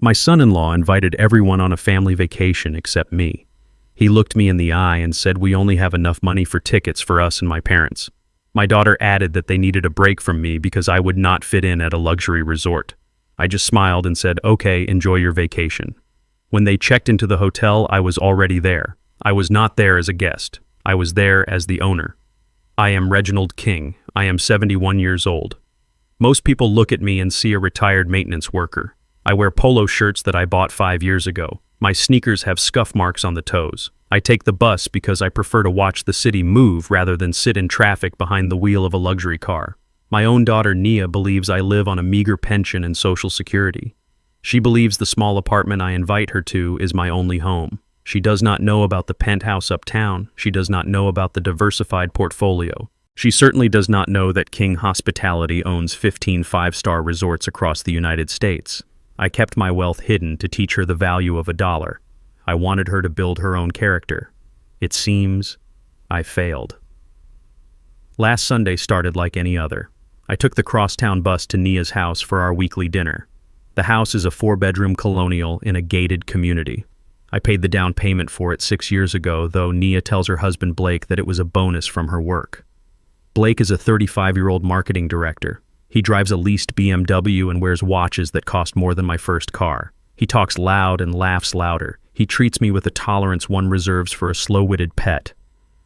My son-in-law invited everyone on a family vacation except me. He looked me in the eye and said we only have enough money for tickets for us and my parents. My daughter added that they needed a break from me because I would not fit in at a luxury resort. I just smiled and said, "Okay, enjoy your vacation." When they checked into the hotel, I was already there. I was not there as a guest. I was there as the owner. I am Reginald King. I am 71 years old. Most people look at me and see a retired maintenance worker. I wear polo shirts that I bought 5 years ago. My sneakers have scuff marks on the toes. I take the bus because I prefer to watch the city move rather than sit in traffic behind the wheel of a luxury car. My own daughter Nia believes I live on a meager pension and Social Security. She believes the small apartment I invite her to is my only home. She does not know about the penthouse uptown. She does not know about the diversified portfolio. She certainly does not know that King Hospitality owns 15 five-star resorts across the United States. I kept my wealth hidden to teach her the value of $1. I wanted her to build her own character. It seems I failed. Last Sunday started like any other. I took the crosstown bus to Nia's house for our weekly dinner. The house is a 4-bedroom colonial in a gated community. I paid the down payment for it 6 years ago, though Nia tells her husband Blake that it was a bonus from her work. Blake is a 35-year-old marketing director. He drives a leased BMW and wears watches that cost more than my first car. He talks loud and laughs louder. He treats me with a tolerance one reserves for a slow-witted pet.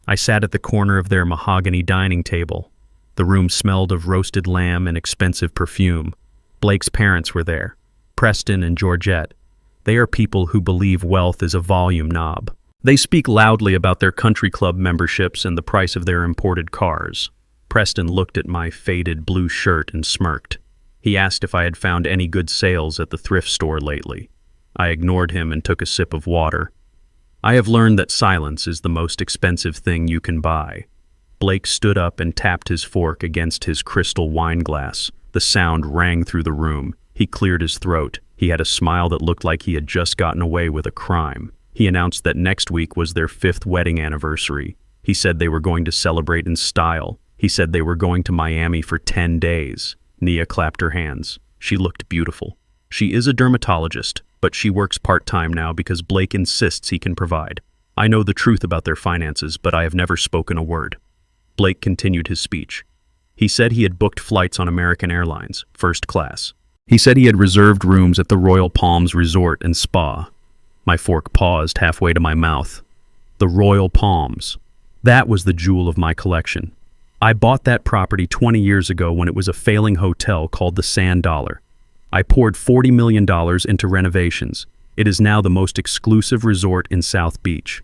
I sat at the corner of their mahogany dining table. The room smelled of roasted lamb and expensive perfume. Blake's parents were there, Preston and Georgette. They are people who believe wealth is a volume knob. They speak loudly about their country club memberships and the price of their imported cars. Preston looked at my faded blue shirt and smirked. He asked if I had found any good sales at the thrift store lately. I ignored him and took a sip of water. I have learned that silence is the most expensive thing you can buy. Blake stood up and tapped his fork against his crystal wine glass. The sound rang through the room. He cleared his throat. He had a smile that looked like he had just gotten away with a crime. He announced that next week was their 5th wedding anniversary. He said they were going to celebrate in style. He said they were going to Miami for 10 days. Nia clapped her hands. She looked beautiful. She is a dermatologist, but she works part-time now because Blake insists he can provide. I know the truth about their finances, but I have never spoken a word. Blake continued his speech. He said he had booked flights on American Airlines, first class. He said he had reserved rooms at the Royal Palms Resort and Spa. My fork paused halfway to my mouth. The Royal Palms. That was the jewel of my collection. I bought that property 20 years ago when it was a failing hotel called the Sand Dollar. I poured $40 million into renovations. It is now the most exclusive resort in South Beach.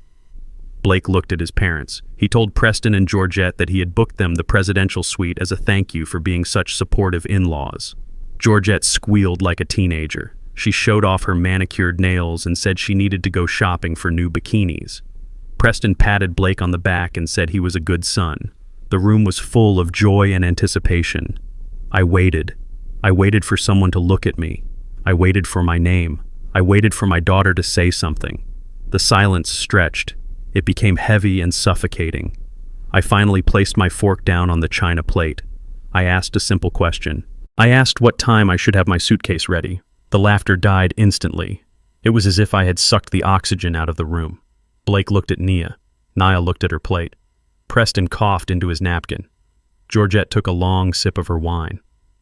Blake looked at his parents. He told Preston and Georgette that he had booked them the presidential suite as a thank you for being such supportive in-laws. Georgette squealed like a teenager. She showed off her manicured nails and said she needed to go shopping for new bikinis. Preston patted Blake on the back and said he was a good son. The room was full of joy and anticipation. I waited. I waited for someone to look at me. I waited for my name. I waited for my daughter to say something. The silence stretched. It became heavy and suffocating. I finally placed my fork down on the china plate. I asked a simple question. I asked what time I should have my suitcase ready. The laughter died instantly. It was as if I had sucked the oxygen out of the room. Blake looked at Nia. Nia looked at her plate. Preston coughed into his napkin. Georgette took a long sip of her wine.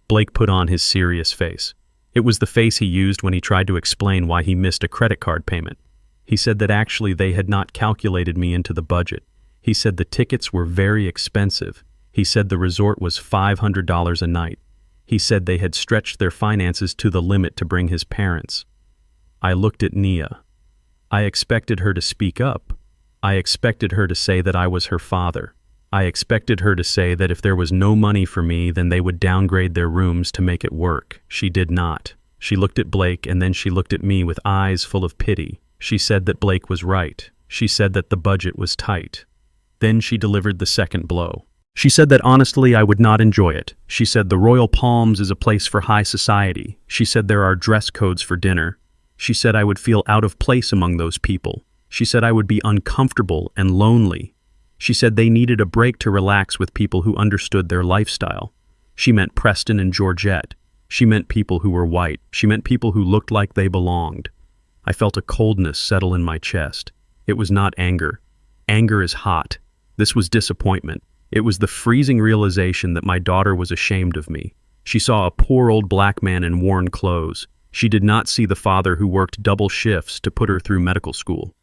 Blake put on his serious face. It was the face he used when he tried to explain why he missed a credit card payment. He said that actually they had not calculated me into the budget. He said the tickets were very expensive. He said the resort was $500 a night. He said they had stretched their finances to the limit to bring his parents. I looked at Nia. I expected her to speak up. I expected her to say that I was her father. I expected her to say that if there was no money for me, then they would downgrade their rooms to make it work. She did not. She looked at Blake and then she looked at me with eyes full of pity. She said that Blake was right. She said that the budget was tight. Then she delivered the second blow. She said that honestly I would not enjoy it. She said the Royal Palms is a place for high society. She said there are dress codes for dinner. She said I would feel out of place among those people. She said I would be uncomfortable and lonely. She said they needed a break to relax with people who understood their lifestyle. She meant Preston and Georgette. She meant people who were white. She meant people who looked like they belonged. I felt a coldness settle in my chest. It was not anger. Anger is hot. This was disappointment. It was the freezing realization that my daughter was ashamed of me. She saw a poor old black man in worn clothes. She did not see the father who worked double shifts to put her through medical school.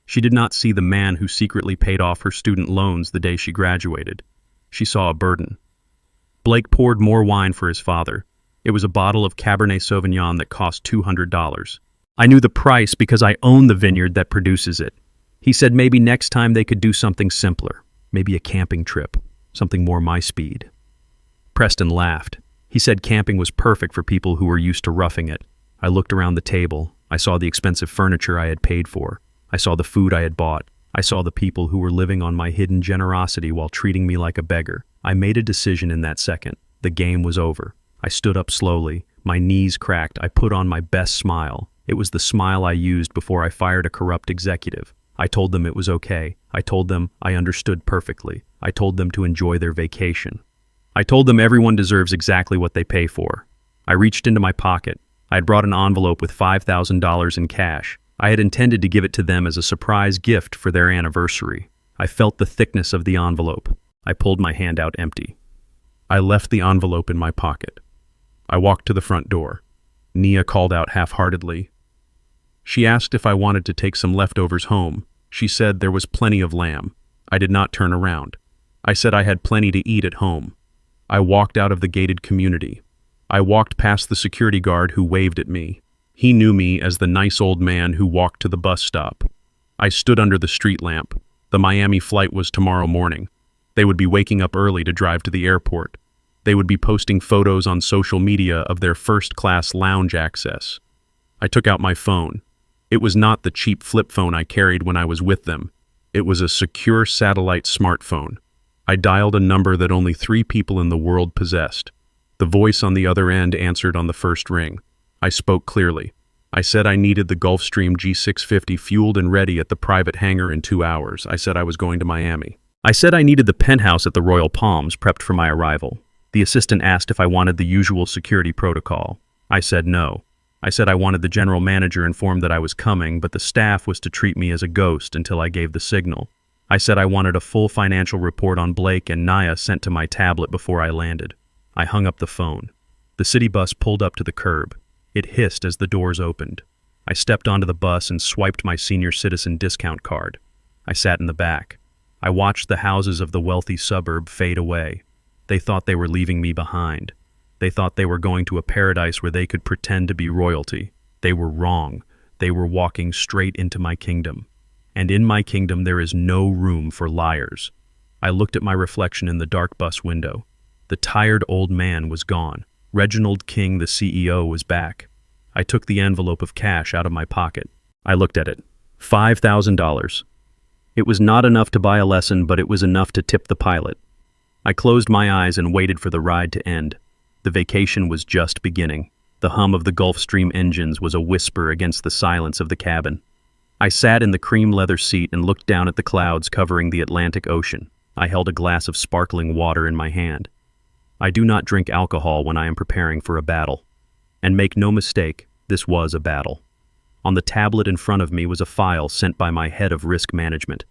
She did not see the man who secretly paid off her student loans the day she graduated. She saw a burden. Blake poured more wine for his father. It was a bottle of Cabernet Sauvignon that cost $200. I knew the price because I own the vineyard that produces it. He said maybe next time they could do something simpler, maybe a camping trip, something more my speed. Preston laughed. He said camping was perfect for people who were used to roughing it. I looked around the table. I saw the expensive furniture I had paid for. I saw the food I had bought. I saw the people who were living on my hidden generosity while treating me like a beggar. I made a decision in that second. The game was over. I stood up slowly. My knees cracked. I put on my best smile. It was the smile I used before I fired a corrupt executive. I told them it was okay. I told them I understood perfectly. I told them to enjoy their vacation. I told them everyone deserves exactly what they pay for. I reached into my pocket. I had brought an envelope with $5,000 in cash. I had intended to give it to them as a surprise gift for their anniversary. I felt the thickness of the envelope. I pulled my hand out empty. I left the envelope in my pocket. I walked to the front door. Nia called out half-heartedly. She asked if I wanted to take some leftovers home. She said there was plenty of lamb. I did not turn around. I said I had plenty to eat at home. I walked out of the gated community. I walked past the security guard who waved at me. He knew me as the nice old man who walked to the bus stop. I stood under the street lamp. The Miami flight was tomorrow morning. They would be waking up early to drive to the airport. They would be posting photos on social media of their first-class lounge access. I took out my phone. It was not the cheap flip phone I carried when I was with them. It was a secure satellite smartphone. I dialed a number that only 3 people in the world possessed. The voice on the other end answered on the first ring. I spoke clearly. I said I needed the Gulfstream G650 fueled and ready at the private hangar in 2 hours. I said I was going to Miami. I said I needed the penthouse at the Royal Palms prepped for my arrival. The assistant asked if I wanted the usual security protocol. I said no. I said I wanted the general manager informed that I was coming, but the staff was to treat me as a ghost until I gave the signal. I said I wanted a full financial report on Blake and Nia sent to my tablet before I landed. I hung up the phone. The city bus pulled up to the curb. It hissed as the doors opened. I stepped onto the bus and swiped my senior citizen discount card. I sat in the back. I watched the houses of the wealthy suburb fade away. They thought they were leaving me behind. They thought they were going to a paradise where they could pretend to be royalty. They were wrong. They were walking straight into my kingdom. And in my kingdom there is no room for liars. I looked at my reflection in the dark bus window. The tired old man was gone. Reginald King, the CEO, was back. I took the envelope of cash out of my pocket. I looked at it. $5,000. It was not enough to buy a lesson, but it was enough to tip the pilot. I closed my eyes and waited for the ride to end. The vacation was just beginning. The hum of the Gulfstream engines was a whisper against the silence of the cabin. I sat in the cream leather seat and looked down at the clouds covering the Atlantic Ocean. I held a glass of sparkling water in my hand. I do not drink alcohol when I am preparing for a battle. And make no mistake, this was a battle. On the tablet in front of me was a file sent by my head of risk management.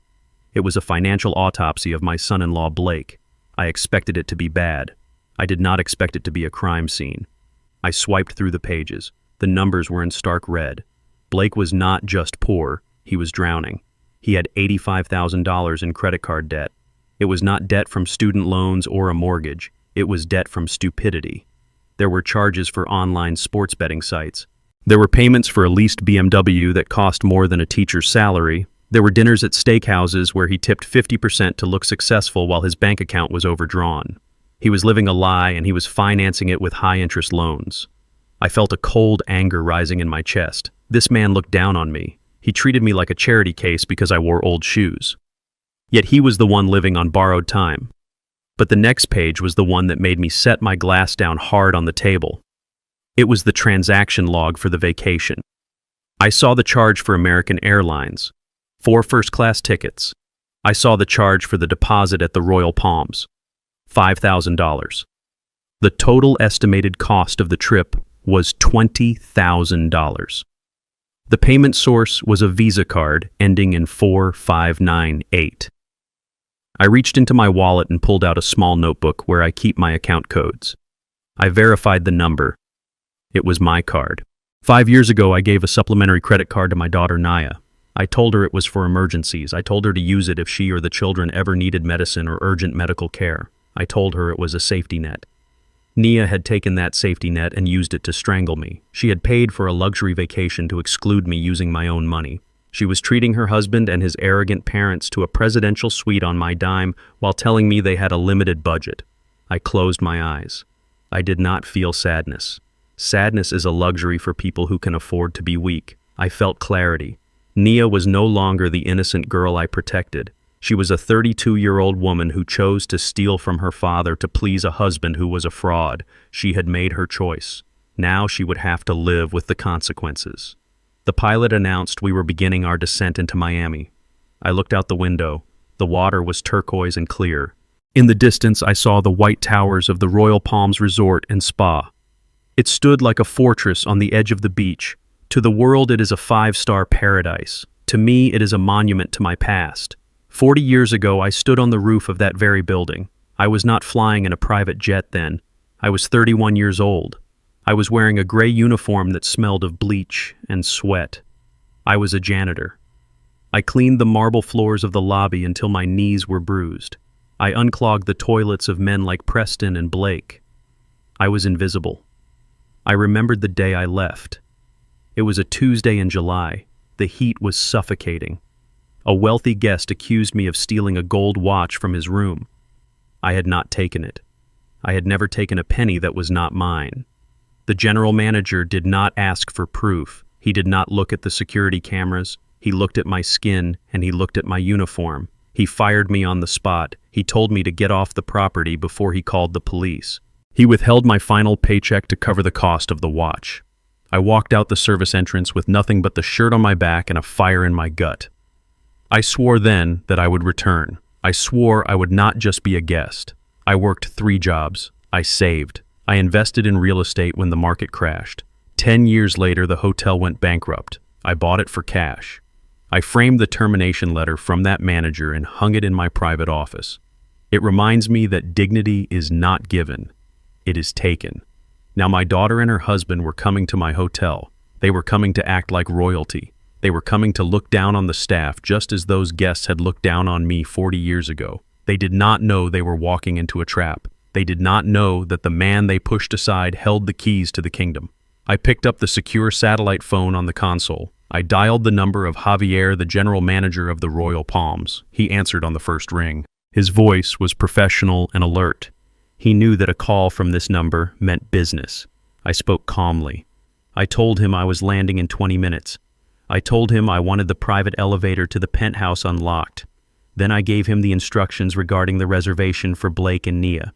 It was a financial autopsy of my son-in-law Blake. I expected it to be bad. I did not expect it to be a crime scene. I swiped through the pages. The numbers were in stark red. Blake was not just poor, he was drowning. He had $85,000 in credit card debt. It was not debt from student loans or a mortgage. It was debt from stupidity. There were charges for online sports betting sites. There were payments for a leased BMW that cost more than a teacher's salary. There were dinners at steakhouses where he tipped 50% to look successful while his bank account was overdrawn. He was living a lie and he was financing it with high-interest loans. I felt a cold anger rising in my chest. This man looked down on me. He treated me like a charity case because I wore old shoes. Yet he was the one living on borrowed time. But the next page was the one that made me set my glass down hard on the table. It was the transaction log for the vacation. I saw the charge for American Airlines, 4 first-class tickets. I saw the charge for the deposit at the Royal Palms, $5,000. The total estimated cost of the trip was $20,000. The payment source was a Visa card ending in 4598. I reached into my wallet and pulled out a small notebook where I keep my account codes. I verified the number. It was my card. 5 years ago, I gave a supplementary credit card to my daughter, Naya. I told her it was for emergencies. I told her to use it if she or the children ever needed medicine or urgent medical care. I told her it was a safety net. Nia had taken that safety net and used it to strangle me. She had paid for a luxury vacation to exclude me using my own money. She was treating her husband and his arrogant parents to a presidential suite on my dime while telling me they had a limited budget. I closed my eyes. I did not feel sadness. Sadness is a luxury for people who can afford to be weak. I felt clarity. Nia was no longer the innocent girl I protected. She was a 32-year-old woman who chose to steal from her father to please a husband who was a fraud. She had made her choice. Now she would have to live with the consequences. The pilot announced we were beginning our descent into Miami. I looked out the window. The water was turquoise and clear. In the distance, I saw the white towers of the Royal Palms Resort and Spa. It stood like a fortress on the edge of the beach. To the world, it is a 5-star paradise. To me, it is a monument to my past. 40 years ago, I stood on the roof of that very building. I was not flying in a private jet then. I was 31 years old. I was wearing a gray uniform that smelled of bleach and sweat. I was a janitor. I cleaned the marble floors of the lobby until my knees were bruised. I unclogged the toilets of men like Preston and Blake. I was invisible. I remembered the day I left. It was a Tuesday in July. The heat was suffocating. A wealthy guest accused me of stealing a gold watch from his room. I had not taken it. I had never taken a penny that was not mine. The general manager did not ask for proof. He did not look at the security cameras. He looked at my skin and he looked at my uniform. He fired me on the spot. He told me to get off the property before he called the police. He withheld my final paycheck to cover the cost of the watch. I walked out the service entrance with nothing but the shirt on my back and a fire in my gut. I swore then that I would return. I swore I would not just be a guest. I worked 3 jobs. I saved. I invested in real estate when the market crashed. 10 years later, the hotel went bankrupt. I bought it for cash. I framed the termination letter from that manager and hung it in my private office. It reminds me that dignity is not given. It is taken. Now my daughter and her husband were coming to my hotel. They were coming to act like royalty. They were coming to look down on the staff just as those guests had looked down on me 40 years ago. They did not know they were walking into a trap. They did not know that the man they pushed aside held the keys to the kingdom. I picked up the secure satellite phone on the console. I dialed the number of Javier, the general manager of the Royal Palms. He answered on the first ring. His voice was professional and alert. He knew that a call from this number meant business. I spoke calmly. I told him I was landing in 20 minutes. I told him I wanted the private elevator to the penthouse unlocked. Then I gave him the instructions regarding the reservation for Blake and Nia.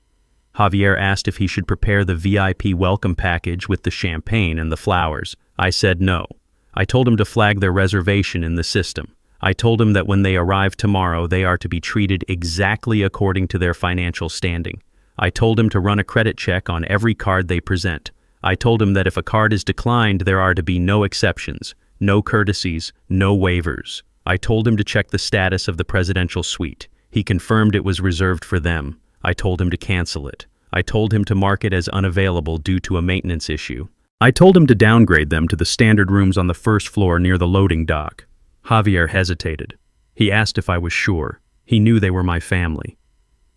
Javier asked if he should prepare the VIP welcome package with the champagne and the flowers. I said no. I told him to flag their reservation in the system. I told him that when they arrive tomorrow, they are to be treated exactly according to their financial standing. I told him to run a credit check on every card they present. I told him that if a card is declined, there are to be no exceptions, no courtesies, no waivers. I told him to check the status of the presidential suite. He confirmed it was reserved for them. I told him to cancel it. I told him to mark it as unavailable due to a maintenance issue. I told him to downgrade them to the standard rooms on the first floor near the loading dock. Javier hesitated. He asked if I was sure. He knew they were my family.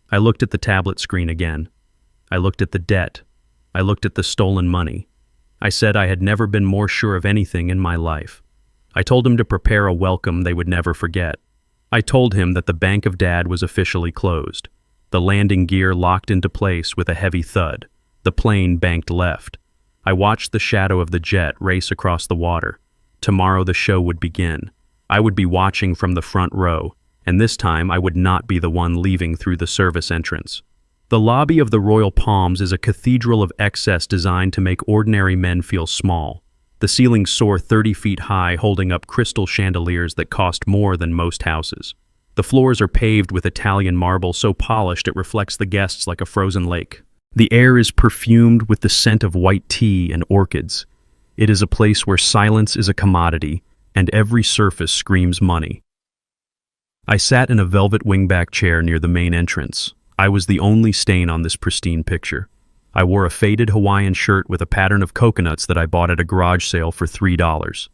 I looked at the tablet screen again. I looked at the debt. I looked at the stolen money. I said I had never been more sure of anything in my life. I told him to prepare a welcome they would never forget. I told him that the Bank of Dad was officially closed. The landing gear locked into place with a heavy thud. The plane banked left. I watched the shadow of the jet race across the water. Tomorrow the show would begin. I would be watching from the front row, and this time I would not be the one leaving through the service entrance. The lobby of the Royal Palms is a cathedral of excess designed to make ordinary men feel small. The ceilings soar 30 feet high, holding up crystal chandeliers that cost more than most houses. The floors are paved with Italian marble so polished it reflects the guests like a frozen lake. The air is perfumed with the scent of white tea and orchids. It is a place where silence is a commodity, and every surface screams money. I sat in a velvet wingback chair near the main entrance. I was the only stain on this pristine picture. I wore a faded Hawaiian shirt with a pattern of coconuts that I bought at a garage sale for $3.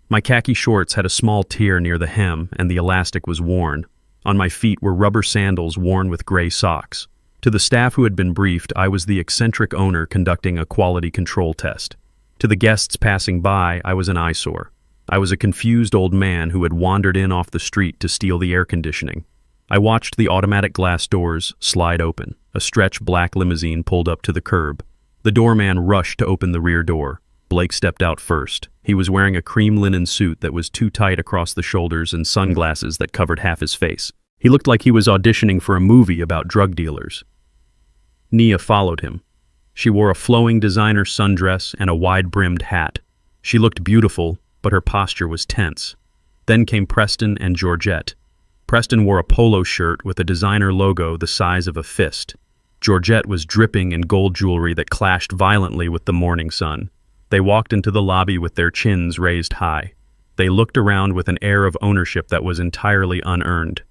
My khaki shorts had a small tear near the hem, and the elastic was worn. On my feet were rubber sandals worn with gray socks. To the staff who had been briefed, I was the eccentric owner conducting a quality control test. To the guests passing by, I was an eyesore. I was a confused old man who had wandered in off the street to steal the air conditioning. I watched the automatic glass doors slide open. A stretch black limousine pulled up to the curb. The doorman rushed to open the rear door. Blake stepped out first. He was wearing a cream linen suit that was too tight across the shoulders and sunglasses that covered half his face. He looked like he was auditioning for a movie about drug dealers. Nia followed him. She wore a flowing designer sundress and a wide-brimmed hat. She looked beautiful, but her posture was tense. Then came Preston and Georgette. Preston wore a polo shirt with a designer logo the size of a fist. Georgette was dripping in gold jewelry that clashed violently with the morning sun. They walked into the lobby with their chins raised high. They looked around with an air of ownership that was entirely unearned.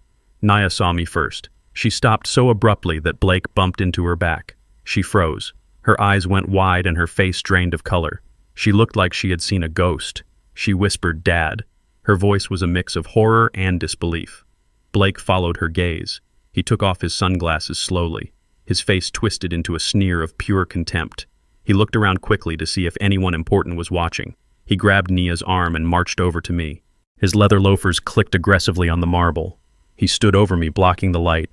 Nia saw me first. She stopped so abruptly that Blake bumped into her back. She froze. Her eyes went wide and her face drained of color. She looked like she had seen a ghost. She whispered, "Dad." Her voice was a mix of horror and disbelief. Blake followed her gaze. He took off his sunglasses slowly. His face twisted into a sneer of pure contempt. He looked around quickly to see if anyone important was watching. He grabbed Nia's arm and marched over to me. His leather loafers clicked aggressively on the marble. He stood over me, blocking the light.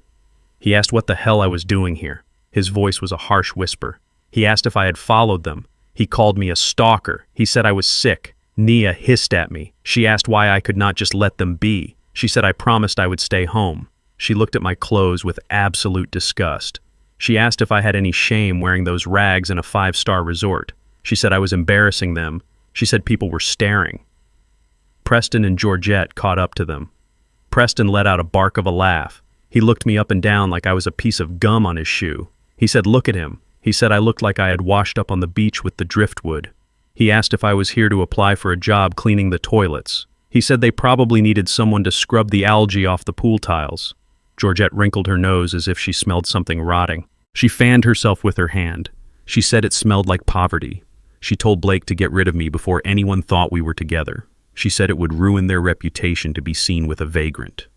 He asked what the hell I was doing here. His voice was a harsh whisper. He asked if I had followed them. He called me a stalker. He said I was sick. Nia hissed at me. She asked why I could not just let them be. She said I promised I would stay home. She looked at my clothes with absolute disgust. She asked if I had any shame wearing those rags in a 5-star resort. She said I was embarrassing them. She said people were staring. Preston and Georgette caught up to them. Preston let out a bark of a laugh. He looked me up and down like I was a piece of gum on his shoe. He said, "Look at him." He said I looked like I had washed up on the beach with the driftwood. He asked if I was here to apply for a job cleaning the toilets. He said they probably needed someone to scrub the algae off the pool tiles. Georgette wrinkled her nose as if she smelled something rotting. She fanned herself with her hand. She said it smelled like poverty. She told Blake to get rid of me before anyone thought we were together. She said it would ruin their reputation to be seen with a vagrant.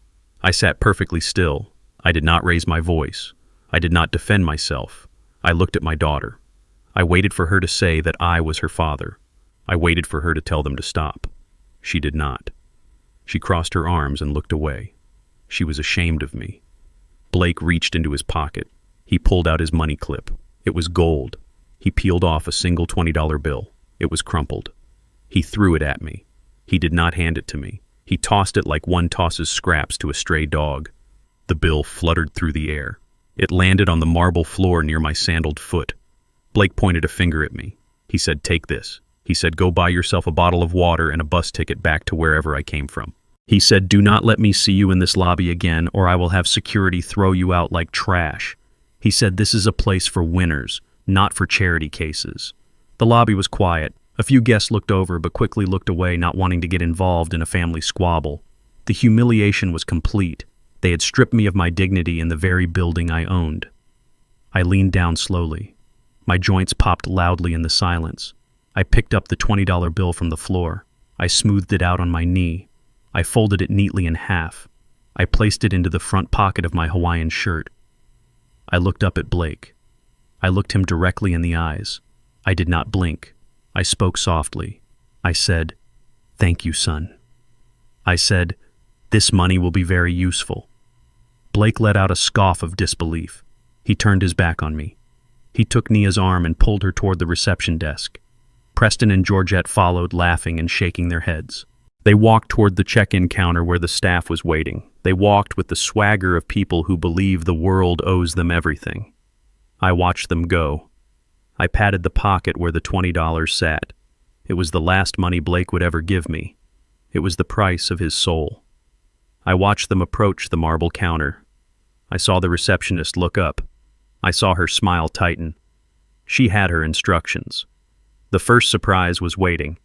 I sat perfectly still. I did not raise my voice. I did not defend myself. I looked at my daughter. I waited for her to say that I was her father. I waited for her to tell them to stop. She did not. She crossed her arms and looked away. She was ashamed of me. Blake reached into his pocket. He pulled out his money clip. It was gold. He peeled off a single $20 bill. It was crumpled. He threw it at me. He did not hand it to me. He tossed it like one tosses scraps to a stray dog. The bill fluttered through the air. It landed on the marble floor near my sandaled foot. Blake pointed a finger at me. He said, "Take this." He said, "Go buy yourself a bottle of water and a bus ticket back to wherever I came from." He said, "Do not let me see you in this lobby again, or I will have security throw you out like trash." He said, "This is a place for winners, not for charity cases." The lobby was quiet. A few guests looked over but quickly looked away, not wanting to get involved in a family squabble. The humiliation was complete. They had stripped me of my dignity in the very building I owned. I leaned down slowly. My joints popped loudly in the silence. I picked up the $20 bill from the floor. I smoothed it out on my knee. I folded it neatly in half. I placed it into the front pocket of my Hawaiian shirt. I looked up at Blake. I looked him directly in the eyes. I did not blink. I spoke softly. I said, "Thank you, son." I said, "This money will be very useful." Blake let out a scoff of disbelief. He turned his back on me. He took Nia's arm and pulled her toward the reception desk. Preston and Georgette followed, laughing and shaking their heads. They walked toward the check-in counter where the staff was waiting. They walked with the swagger of people who believe the world owes them everything. I watched them go. I patted the pocket where the $20 sat. It was the last money Blake would ever give me. It was the price of his soul. I watched them approach the marble counter. I saw the receptionist look up. I saw her smile tighten. She had her instructions. The first surprise was waiting,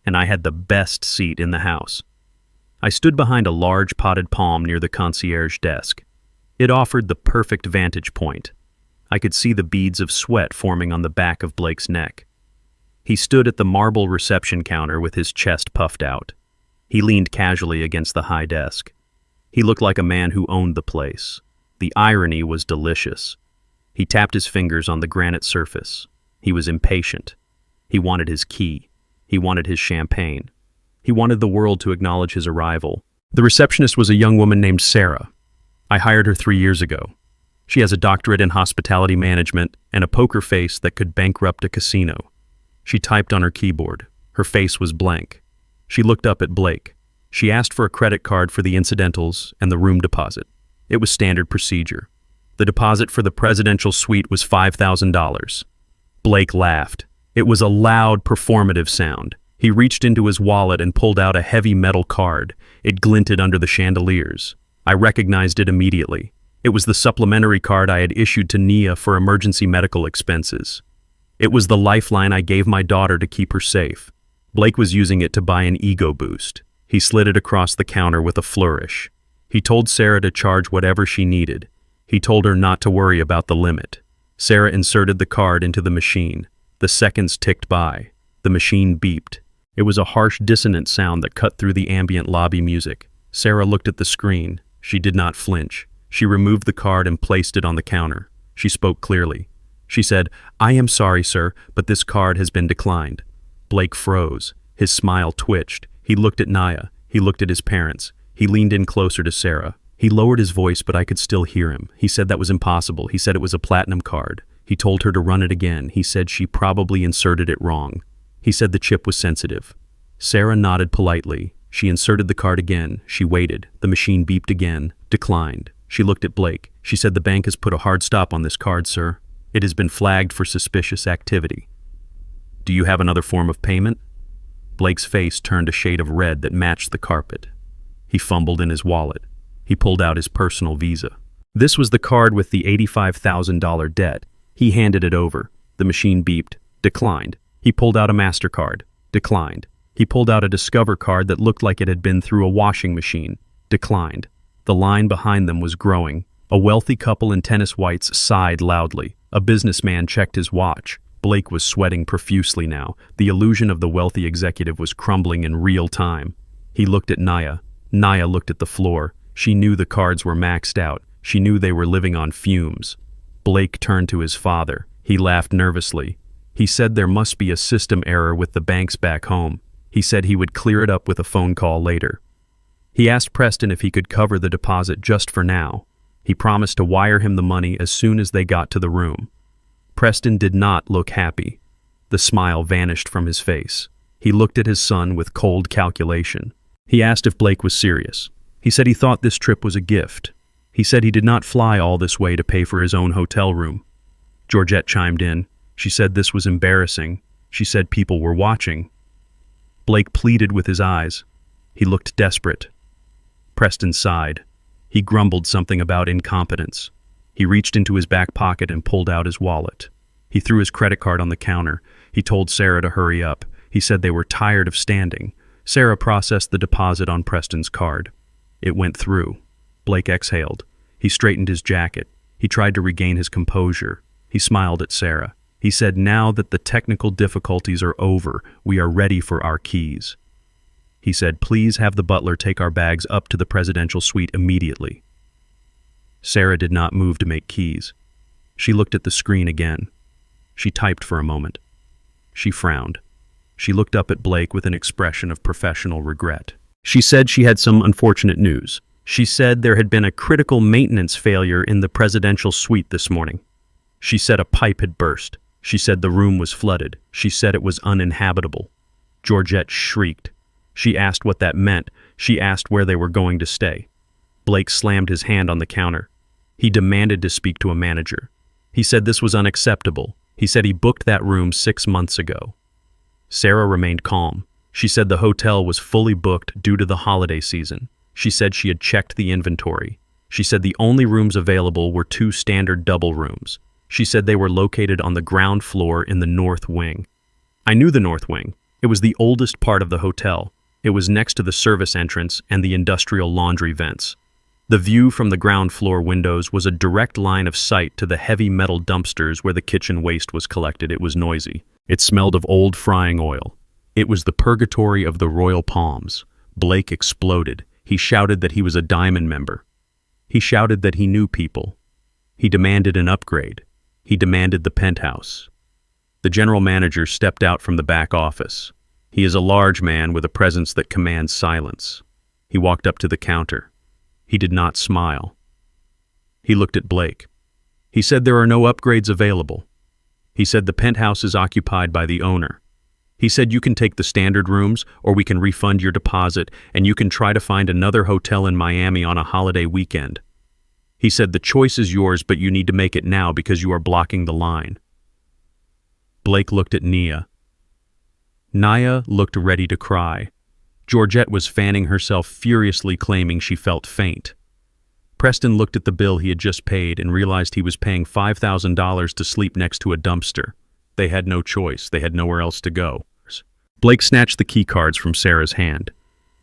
and I had the best seat in the house. I stood behind a large potted palm near the concierge desk. It offered the perfect vantage point. I could see the beads of sweat forming on the back of Blake's neck. He stood at the marble reception counter with his chest puffed out. He leaned casually against the high desk. He looked like a man who owned the place. The irony was delicious. He tapped his fingers on the granite surface. He was impatient. He wanted his key. He wanted his champagne. He wanted the world to acknowledge his arrival. The receptionist was a young woman named Sarah. I hired her 3 years ago. She has a doctorate in hospitality management and a poker face that could bankrupt a casino. She typed on her keyboard. Her face was blank. She looked up at Blake. She asked for a credit card for the incidentals and the room deposit. It was standard procedure. The deposit for the presidential suite was $5,000. Blake laughed. It was a loud, performative sound. He reached into his wallet and pulled out a heavy metal card. It glinted under the chandeliers. I recognized it immediately. It was the supplementary card I had issued to Nia for emergency medical expenses. It was the lifeline I gave my daughter to keep her safe. Blake was using it to buy an ego boost. He slid it across the counter with a flourish. He told Sarah to charge whatever she needed. He told her not to worry about the limit. Sarah inserted the card into the machine. The seconds ticked by. The machine beeped. It was a harsh, dissonant sound that cut through the ambient lobby music. Sarah looked at the screen. She did not flinch. She removed the card and placed it on the counter. She spoke clearly. She said, "I am sorry, sir, but this card has been declined." Blake froze. His smile twitched. He looked at Nia. He looked at his parents. He leaned in closer to Sarah. He lowered his voice, but I could still hear him. He said that was impossible. He said it was a platinum card. He told her to run it again. He said she probably inserted it wrong. He said the chip was sensitive. Sarah nodded politely. She inserted the card again. She waited. The machine beeped again. Declined. She looked at Blake. She said, "The bank has put a hard stop on this card, sir. It has been flagged for suspicious activity." "Do you have another form of payment?" Blake's face turned a shade of red that matched the carpet. He fumbled in his wallet. He pulled out his personal Visa. This was the card with the $85,000 debt. He handed it over. The machine beeped. Declined. He pulled out a MasterCard. Declined. He pulled out a Discover card that looked like it had been through a washing machine. Declined. The line behind them was growing. A wealthy couple in tennis whites sighed loudly. A businessman checked his watch. Blake was sweating profusely now. The illusion of the wealthy executive was crumbling in real time. He looked at Nia. Nia looked at the floor. She knew the cards were maxed out. She knew they were living on fumes. Blake turned to his father. He laughed nervously. He said there must be a system error with the banks back home. He said he would clear it up with a phone call later. He asked Preston if he could cover the deposit just for now. He promised to wire him the money as soon as they got to the room. Preston did not look happy. The smile vanished from his face. He looked at his son with cold calculation. He asked if Blake was serious. He said he thought this trip was a gift. He said he did not fly all this way to pay for his own hotel room. Georgette chimed in. She said this was embarrassing. She said people were watching. Blake pleaded with his eyes. He looked desperate. Preston sighed. He grumbled something about incompetence. He reached into his back pocket and pulled out his wallet. He threw his credit card on the counter. He told Sarah to hurry up. He said they were tired of standing. Sarah processed the deposit on Preston's card. It went through. Blake exhaled. He straightened his jacket. He tried to regain his composure. He smiled at Sarah. He said, "Now that the technical difficulties are over, we are ready for our keys." He said, "Please have the butler take our bags up to the presidential suite immediately." Sarah did not move to make keys. She looked at the screen again. She typed for a moment. She frowned. She looked up at Blake with an expression of professional regret. She said she had some unfortunate news. She said there had been a critical maintenance failure in the presidential suite this morning. She said a pipe had burst. She said the room was flooded. She said it was uninhabitable. Georgette shrieked. She asked what that meant. She asked where they were going to stay. Blake slammed his hand on the counter. He demanded to speak to a manager. He said this was unacceptable. He said he booked that room 6 months ago. Sarah remained calm. She said the hotel was fully booked due to the holiday season. She said she had checked the inventory. She said the only rooms available were 2 standard double rooms. She said they were located on the ground floor in the north wing. I knew the north wing. It was the oldest part of the hotel. It was next to the service entrance and the industrial laundry vents. The view from the ground floor windows was a direct line of sight to the heavy metal dumpsters where the kitchen waste was collected. It was noisy. It smelled of old frying oil. It was the purgatory of the Royal Palms. Blake exploded. He shouted that he was a Diamond member. He shouted that he knew people. He demanded an upgrade. He demanded the penthouse. The general manager stepped out from the back office. He is a large man with a presence that commands silence. He walked up to the counter. He did not smile. He looked at Blake. He said there are no upgrades available. He said the penthouse is occupied by the owner. He said you can take the standard rooms or we can refund your deposit and you can try to find another hotel in Miami on a holiday weekend. He said the choice is yours, but you need to make it now because you are blocking the line. Blake looked at Nia. Nia looked ready to cry. Georgette was fanning herself furiously, claiming she felt faint. Preston looked at the bill he had just paid and realized he was paying $5,000 to sleep next to a dumpster. They had no choice. They had nowhere else to go. Blake snatched the key cards from Sarah's hand.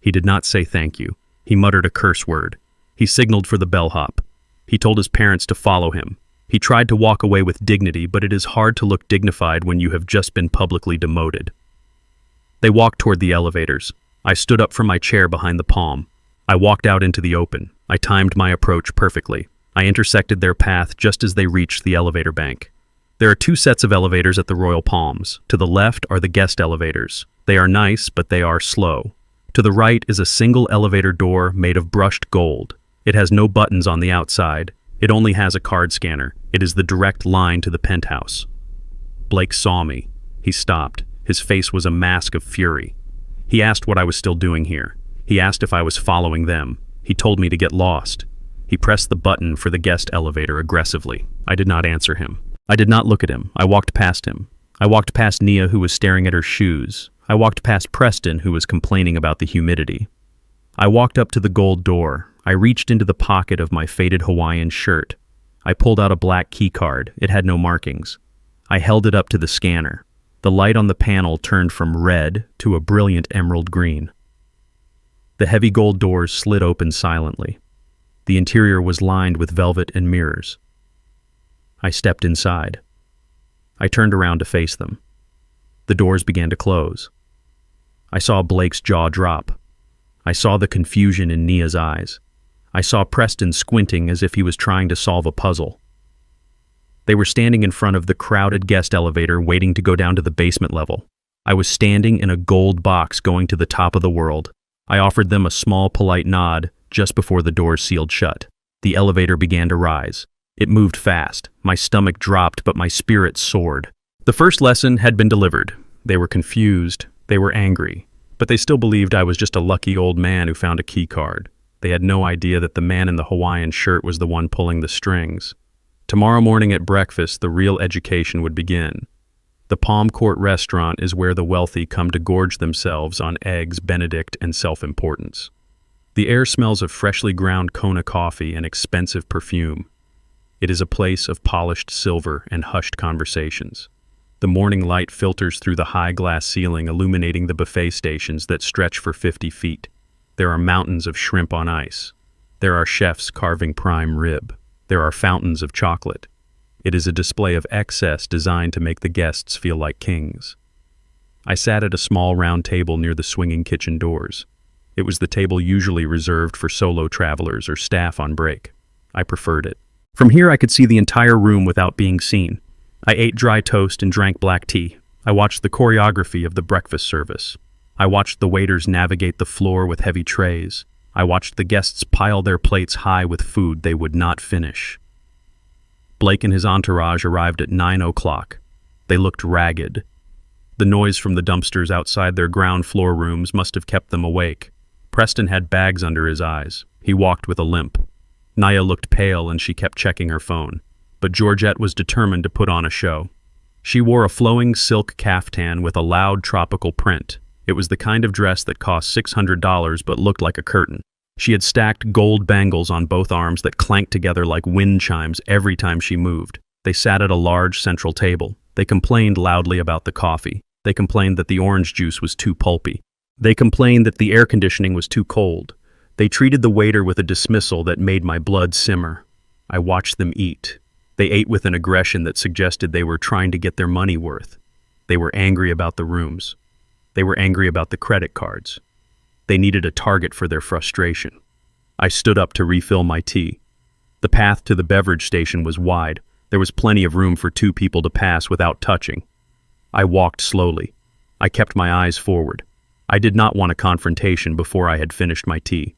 He did not say thank you. He muttered a curse word. He signaled for the bellhop. He told his parents to follow him. He tried to walk away with dignity, but it is hard to look dignified when you have just been publicly demoted. They walked toward the elevators. I stood up from my chair behind the palm. I walked out into the open. I timed my approach perfectly. I intersected their path just as they reached the elevator bank. There are two sets of elevators at the Royal Palms. To the left are the guest elevators. They are nice, but they are slow. To the right is a single elevator door made of brushed gold. It has no buttons on the outside. It only has a card scanner. It is the direct line to the penthouse. Blake saw me. He stopped. His face was a mask of fury. He asked what I was still doing here. He asked if I was following them. He told me to get lost. He pressed the button for the guest elevator aggressively. I did not answer him. I did not look at him. I walked past him. I walked past Nia, who was staring at her shoes. I walked past Preston, who was complaining about the humidity. I walked up to the gold door. I reached into the pocket of my faded Hawaiian shirt. I pulled out a black key card. It had no markings. I held it up to the scanner. The light on the panel turned from red to a brilliant emerald green. The heavy gold doors slid open silently. The interior was lined with velvet and mirrors. I stepped inside. I turned around to face them. The doors began to close. I saw Blake's jaw drop. I saw the confusion in Nia's eyes. I saw Preston squinting as if he was trying to solve a puzzle. They were standing in front of the crowded guest elevator waiting to go down to the basement level. I was standing in a gold box going to the top of the world. I offered them a small, polite nod just before the doors sealed shut. The elevator began to rise. It moved fast. My stomach dropped, but my spirit soared. The first lesson had been delivered. They were confused. They were angry. But they still believed I was just a lucky old man who found a key card. They had no idea that the man in the Hawaiian shirt was the one pulling the strings. Tomorrow morning at breakfast, the real education would begin. The Palm Court restaurant is where the wealthy come to gorge themselves on eggs, Benedict, and self-importance. The air smells of freshly ground Kona coffee and expensive perfume. It is a place of polished silver and hushed conversations. The morning light filters through the high glass ceiling, illuminating the buffet stations that stretch for 50 feet. There are mountains of shrimp on ice. There are chefs carving prime rib. There are fountains of chocolate. It is a display of excess designed to make the guests feel like kings. I sat at a small round table near the swinging kitchen doors. It was the table usually reserved for solo travelers or staff on break. I preferred it. From here I could see the entire room without being seen. I ate dry toast and drank black tea. I watched the choreography of the breakfast service. I watched the waiters navigate the floor with heavy trays. I watched the guests pile their plates high with food they would not finish. Blake and his entourage arrived at 9 o'clock. They looked ragged. The noise from the dumpsters outside their ground floor rooms must have kept them awake. Preston had bags under his eyes. He walked with a limp. Nia looked pale and she kept checking her phone. But Georgette was determined to put on a show. She wore a flowing silk caftan with a loud tropical print. It was the kind of dress that cost $600 but looked like a curtain. She had stacked gold bangles on both arms that clanked together like wind chimes every time she moved. They sat at a large central table. They complained loudly about the coffee. They complained that the orange juice was too pulpy. They complained that the air conditioning was too cold. They treated the waiter with a dismissal that made my blood simmer. I watched them eat. They ate with an aggression that suggested they were trying to get their money worth. They were angry about the rooms. They were angry about the credit cards. They needed a target for their frustration. I stood up to refill my tea. The path to the beverage station was wide. There was plenty of room for two people to pass without touching. I walked slowly. I kept my eyes forward. I did not want a confrontation before I had finished my tea.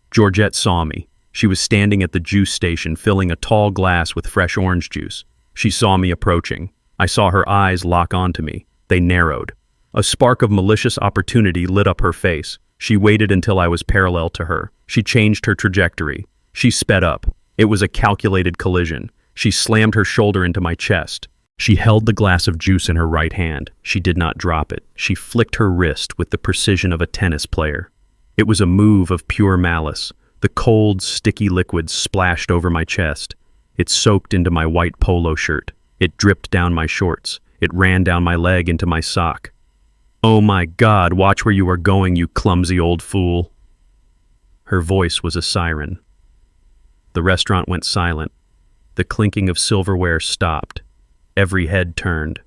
Georgette saw me. She was standing at the juice station filling a tall glass with fresh orange juice. She saw me approaching. I saw her eyes lock onto me. They narrowed. A spark of malicious opportunity lit up her face. She waited until I was parallel to her. She changed her trajectory. She sped up. It was a calculated collision. She slammed her shoulder into my chest. She held the glass of juice in her right hand. She did not drop it. She flicked her wrist with the precision of a tennis player. It was a move of pure malice. The cold, sticky liquid splashed over my chest. It soaked into my white polo shirt. It dripped down my shorts. It ran down my leg into my sock. "Oh my God, watch where you are going, you clumsy old fool." Her voice was a siren. The restaurant went silent. The clinking of silverware stopped. Every head turned.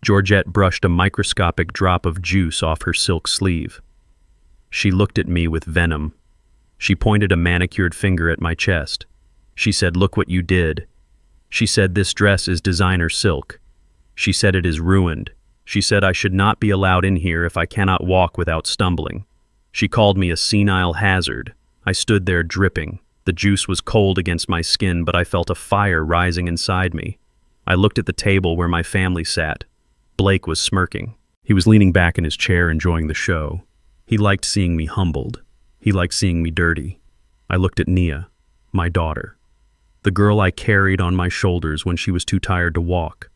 Georgette brushed a microscopic drop of juice off her silk sleeve. She looked at me with venom. She pointed a manicured finger at my chest. She said, "Look what you did." She said, "This dress is designer silk." She said, "It is ruined." She said, "I should not be allowed in here if I cannot walk without stumbling." She called me a senile hazard. I stood there dripping. The juice was cold against my skin, but I felt a fire rising inside me. I looked at the table where my family sat. Blake was smirking. He was leaning back in his chair enjoying the show. He liked seeing me humbled. He liked seeing me dirty. I looked at Nia, my daughter, the girl I carried on my shoulders when she was too tired to walk,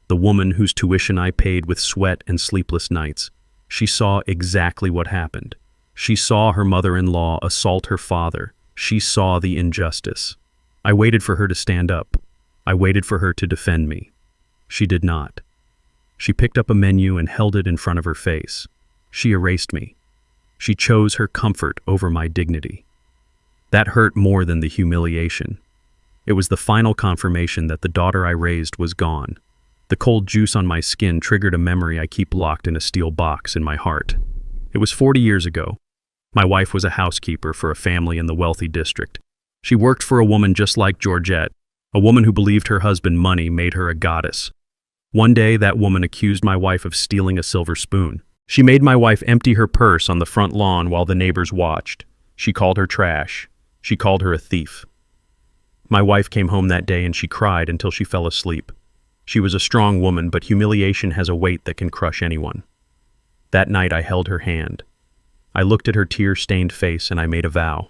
the woman whose tuition I paid with sweat and sleepless nights. She saw exactly what happened. She saw her mother-in-law assault her father. She saw the injustice. I waited for her to stand up. I waited for her to defend me. She did not. She picked up a menu and held it in front of her face. She erased me. She chose her comfort over my dignity. That hurt more than the humiliation. It was the final confirmation that the daughter I raised was gone. The cold juice on my skin triggered a memory I keep locked in a steel box in my heart. It was 40 years ago. My wife was a housekeeper for a family in the wealthy district. She worked for a woman just like Georgette, a woman who believed her husband money made her a goddess. One day, that woman accused my wife of stealing a silver spoon. She made my wife empty her purse on the front lawn while the neighbors watched. She called her trash. She called her a thief. My wife came home that day and she cried until she fell asleep. She was a strong woman, but humiliation has a weight that can crush anyone. That night I held her hand. I looked at her tear-stained face and I made a vow.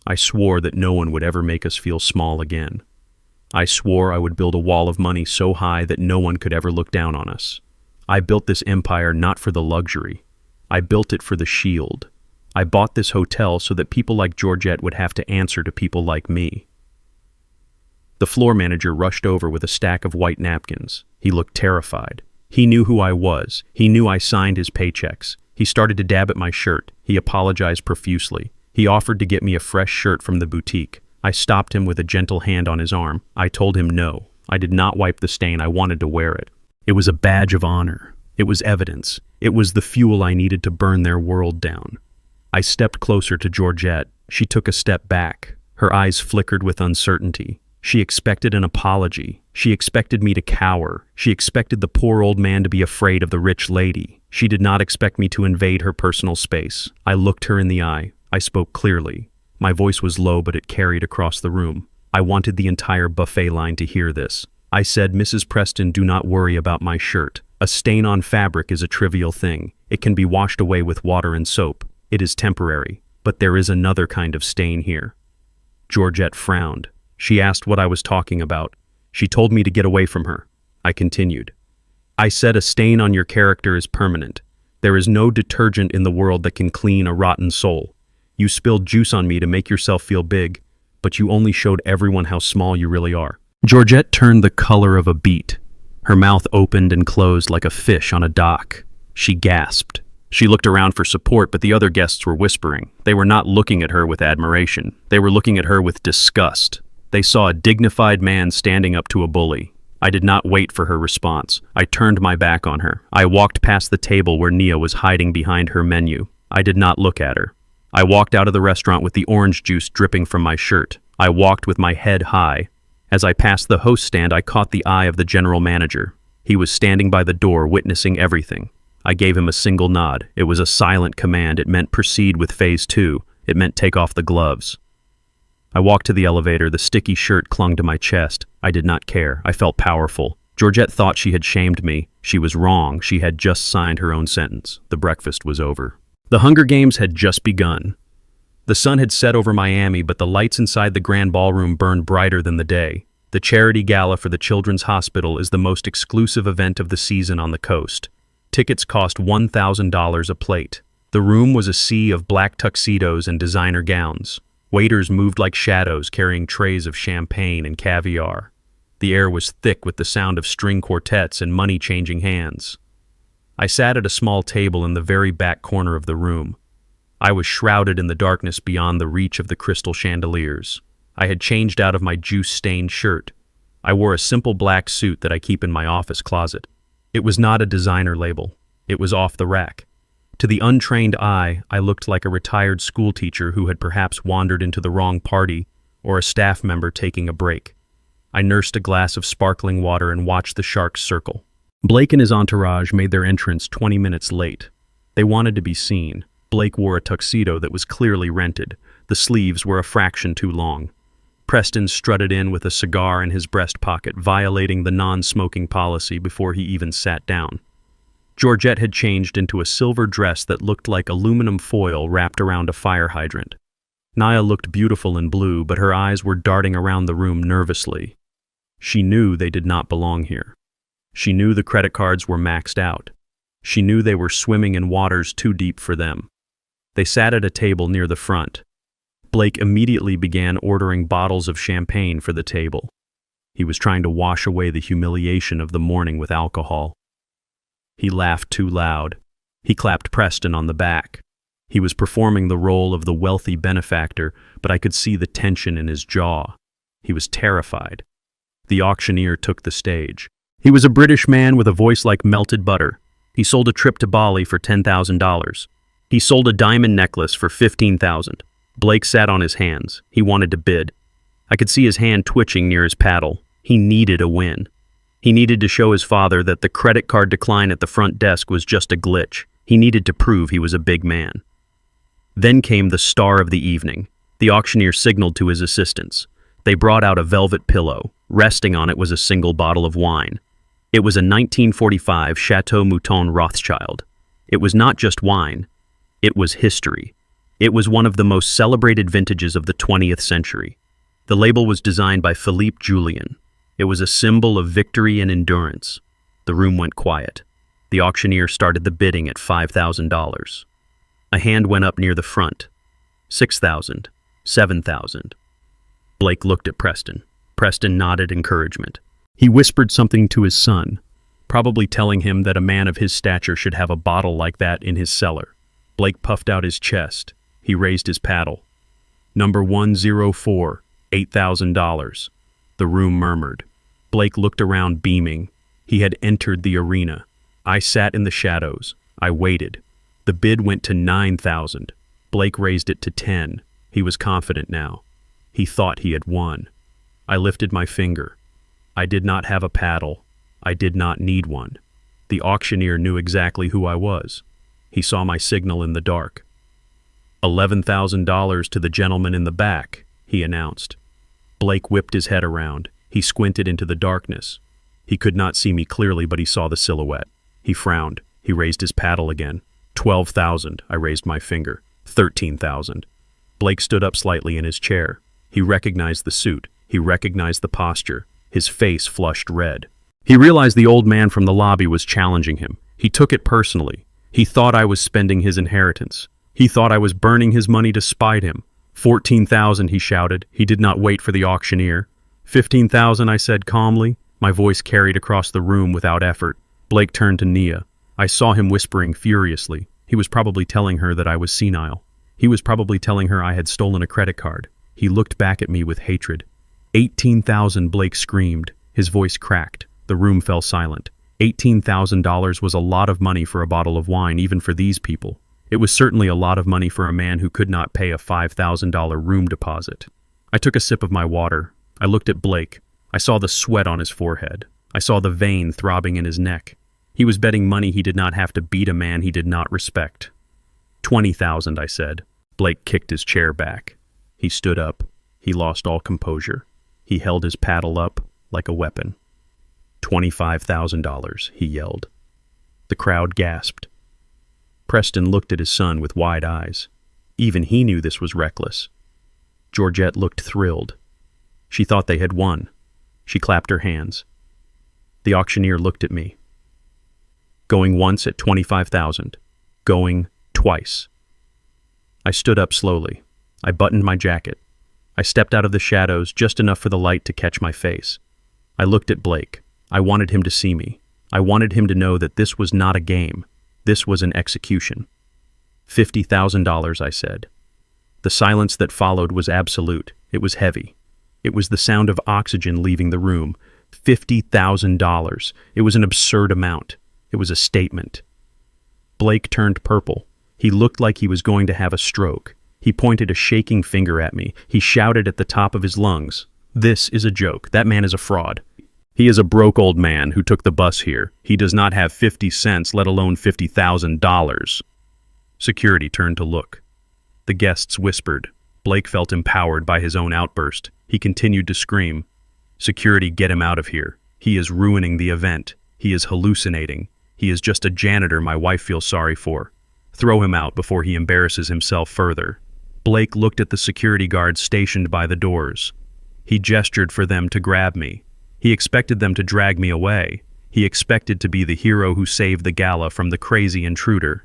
I swore that no one would ever make us feel small again. I swore I would build a wall of money so high that no one could ever look down on us. I built this empire not for the luxury. I built it for the shield. I bought this hotel so that people like Georgette would have to answer to people like me. The floor manager rushed over with a stack of white napkins. He looked terrified. He knew who I was. He knew I signed his paychecks. He started to dab at my shirt. He apologized profusely. He offered to get me a fresh shirt from the boutique. I stopped him with a gentle hand on his arm. I told him no. I did not wipe the stain. I wanted to wear it. It was a badge of honor. It was evidence. It was the fuel I needed to burn their world down. I stepped closer to Georgette. She took a step back. Her eyes flickered with uncertainty. She expected an apology. She expected me to cower. She expected the poor old man to be afraid of the rich lady. She did not expect me to invade her personal space. I looked her in the eye. I spoke clearly. My voice was low, but it carried across the room. I wanted the entire buffet line to hear this. I said, "Mrs. Preston, do not worry about my shirt. A stain on fabric is a trivial thing. It can be washed away with water and soap. It is temporary. But there is another kind of stain here." Georgette frowned. She asked what I was talking about. She told me to get away from her. I continued. I said, "A stain on your character is permanent. There is no detergent in the world that can clean a rotten soul. You spilled juice on me to make yourself feel big, but you only showed everyone how small you really are. Georgette turned the color of a beet. Her mouth opened and closed like a fish on a dock. She gasped. She looked around for support, but the other guests were whispering. They were not looking at her with admiration. They were looking at her with disgust. They saw a dignified man standing up to a bully. I did not wait for her response. I turned my back on her. I walked past the table where Nia was hiding behind her menu. I did not look at her. I walked out of the restaurant with the orange juice dripping from my shirt. I walked with my head high. As I passed the host stand, I caught the eye of the general manager. He was standing by the door, witnessing everything. I gave him a single nod. It was a silent command. It meant proceed with phase 2. It meant take off the gloves. I walked to the elevator. The sticky shirt clung to my chest. I did not care. I felt powerful. Georgette thought she had shamed me. She was wrong. She had just signed her own sentence. The breakfast was over. The Hunger Games had just begun. The sun had set over Miami, but the lights inside the grand ballroom burned brighter than the day. The charity gala for the Children's Hospital is the most exclusive event of the season on the coast. Tickets cost $1,000 a plate. The room was a sea of black tuxedos and designer gowns. Waiters moved like shadows, carrying trays of champagne and caviar. The air was thick with the sound of string quartets and money-changing hands. I sat at a small table in the very back corner of the room. I was shrouded in the darkness beyond the reach of the crystal chandeliers. I had changed out of my juice-stained shirt. I wore a simple black suit that I keep in my office closet. It was not a designer label. It was off the rack. To the untrained eye, I looked like a retired schoolteacher who had perhaps wandered into the wrong party or a staff member taking a break. I nursed a glass of sparkling water and watched the sharks circle. Blake and his entourage made their entrance 20 minutes late. They wanted to be seen. Blake wore a tuxedo that was clearly rented. The sleeves were a fraction too long. Preston strutted in with a cigar in his breast pocket, violating the non-smoking policy before he even sat down. Georgette had changed into a silver dress that looked like aluminum foil wrapped around a fire hydrant. Nia looked beautiful in blue, but her eyes were darting around the room nervously. She knew they did not belong here. She knew the credit cards were maxed out. She knew they were swimming in waters too deep for them. They sat at a table near the front. Blake immediately began ordering bottles of champagne for the table. He was trying to wash away the humiliation of the morning with alcohol. He laughed too loud. He clapped Preston on the back. He was performing the role of the wealthy benefactor, but I could see the tension in his jaw. He was terrified. The auctioneer took the stage. He was a British man with a voice like melted butter. He sold a trip to Bali for $10,000. He sold a diamond necklace for $15,000. Blake sat on his hands. He wanted to bid. I could see his hand twitching near his paddle. He needed a win. He needed to show his father that the credit card decline at the front desk was just a glitch. He needed to prove he was a big man. Then came the star of the evening. The auctioneer signaled to his assistants. They brought out a velvet pillow. Resting on it was a single bottle of wine. It was a 1945 Chateau Mouton Rothschild. It was not just wine. It was history. It was one of the most celebrated vintages of the 20th century. The label was designed by Philippe Julien. It was a symbol of victory and endurance. The room went quiet. The auctioneer started the bidding at $5,000. A hand went up near the front. $6,000. $7,000. Blake looked at Preston. Preston nodded encouragement. He whispered something to his son, probably telling him that a man of his stature should have a bottle like that in his cellar. Blake puffed out his chest. He raised his paddle. Number 104, $8,000. The room murmured. Blake looked around beaming. He had entered the arena. I sat in the shadows. I waited. The bid went to $9,000. Blake raised it to $10,000. He was confident now. He thought he had won. I lifted my finger. I did not have a paddle. I did not need one. The auctioneer knew exactly who I was. He saw my signal in the dark. $11,000 to the gentleman in the back, he announced. Blake whipped his head around. He squinted into the darkness. He could not see me clearly, but he saw the silhouette. He frowned. He raised his paddle again. $12,000, I raised my finger. $13,000. Blake stood up slightly in his chair. He recognized the suit. He recognized the posture. His face flushed red. He realized the old man from the lobby was challenging him. He took it personally. He thought I was spending his inheritance. He thought I was burning his money to spite him. $14,000, he shouted. He did not wait for the auctioneer. 15,000, I said calmly. My voice carried across the room without effort. Blake turned to Nia. I saw him whispering furiously. He was probably telling her that I was senile. He was probably telling her I had stolen a credit card. He looked back at me with hatred. 18,000, Blake screamed. His voice cracked. The room fell silent. $18,000 was a lot of money for a bottle of wine, even for these people. It was certainly a lot of money for a man who could not pay a $5,000 room deposit. I took a sip of my water. I looked at Blake. I saw the sweat on his forehead. I saw the vein throbbing in his neck. He was betting money he did not have to beat a man he did not respect. 20,000, I said. Blake kicked his chair back. He stood up. He lost all composure. He held his paddle up like a weapon. $25,000, he yelled. The crowd gasped. Preston looked at his son with wide eyes. Even he knew this was reckless. Georgette looked thrilled. She thought they had won. She clapped her hands. The auctioneer looked at me. Going once at 25,000. Going twice. I stood up slowly. I buttoned my jacket. I stepped out of the shadows just enough for the light to catch my face. I looked at Blake. I wanted him to see me. I wanted him to know that this was not a game. This was an execution. $50,000, I said. The silence that followed was absolute. It was heavy. It was the sound of oxygen leaving the room. $50,000. It was an absurd amount. It was a statement. Blake turned purple. He looked like he was going to have a stroke. He pointed a shaking finger at me. He shouted at the top of his lungs. This is a joke. That man is a fraud. He is a broke old man who took the bus here. He does not have 50 cents, let alone $50,000. Security turned to look. The guests whispered. Blake felt empowered by his own outburst. He continued to scream. Security, get him out of here. He is ruining the event. He is hallucinating. He is just a janitor my wife feels sorry for. Throw him out before he embarrasses himself further. Blake looked at the security guards stationed by the doors. He gestured for them to grab me. He expected them to drag me away. He expected to be the hero who saved the gala from the crazy intruder.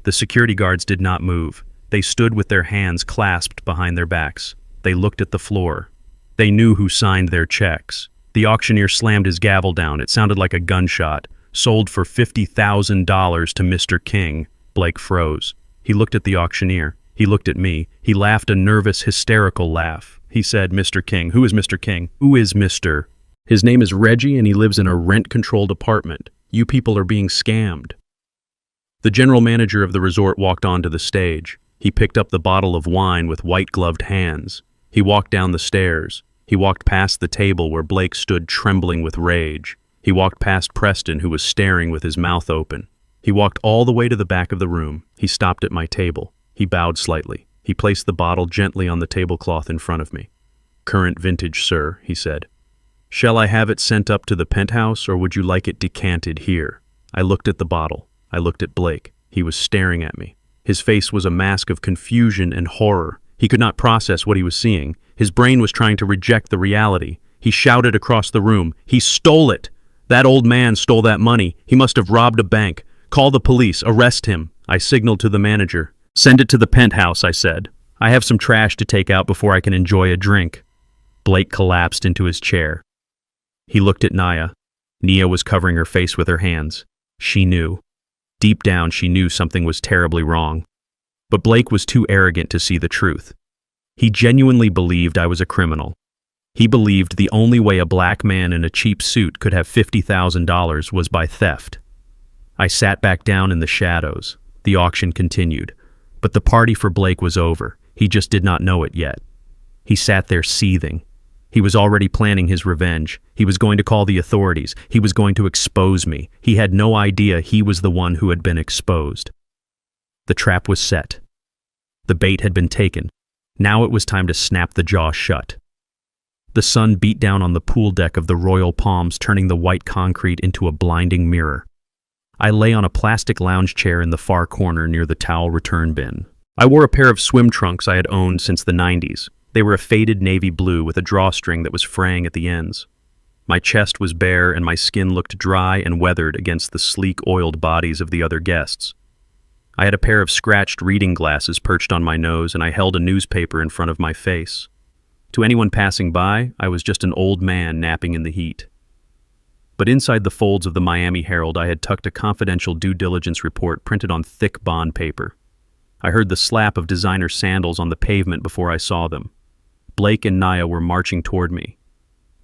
The security guards did not move. They stood with their hands clasped behind their backs. They looked at the floor. They knew who signed their checks. The auctioneer slammed his gavel down. It sounded like a gunshot. Sold for $50,000 to Mr. King. Blake froze. He looked at the auctioneer. He looked at me. He laughed a nervous, hysterical laugh. He said, Mr. King. Who is Mr. King? Who is Mr.? His name is Reggie and he lives in a rent-controlled apartment. You people are being scammed. The general manager of the resort walked onto the stage. He picked up the bottle of wine with white-gloved hands. He walked down the stairs. He walked past the table where Blake stood trembling with rage. He walked past Preston, who was staring with his mouth open. He walked all the way to the back of the room. He stopped at my table. He bowed slightly. He placed the bottle gently on the tablecloth in front of me. Current vintage, sir, he said. Shall I have it sent up to the penthouse, or would you like it decanted here? I looked at the bottle. I looked at Blake. He was staring at me. His face was a mask of confusion and horror. He could not process what he was seeing. His brain was trying to reject the reality. He shouted across the room, "He stole it! That old man stole that money. He must have robbed a bank. Call the police. Arrest him." I signaled to the manager. "Send it to the penthouse," I said. "I have some trash to take out before I can enjoy a drink." Blake collapsed into his chair. He looked at Nia. Nia was covering her face with her hands. She knew. Deep down, she knew something was terribly wrong. But Blake was too arrogant to see the truth. He genuinely believed I was a criminal. He believed the only way a black man in a cheap suit could have $50,000 was by theft. I sat back down in the shadows. The auction continued. But the party for Blake was over. He just did not know it yet. He sat there seething. He was already planning his revenge. He was going to call the authorities. He was going to expose me. He had no idea he was the one who had been exposed. The trap was set. The bait had been taken. Now it was time to snap the jaw shut. The sun beat down on the pool deck of the Royal Palms, turning the white concrete into a blinding mirror. I lay on a plastic lounge chair in the far corner near the towel return bin. I wore a pair of swim trunks I had owned since the 90s. They were a faded navy blue with a drawstring that was fraying at the ends. My chest was bare and my skin looked dry and weathered against the sleek, oiled bodies of the other guests. I had a pair of scratched reading glasses perched on my nose and I held a newspaper in front of my face. To anyone passing by, I was just an old man napping in the heat. But inside the folds of the Miami Herald, I had tucked a confidential due diligence report printed on thick bond paper. I heard the slap of designer sandals on the pavement before I saw them. Blake and Naya were marching toward me.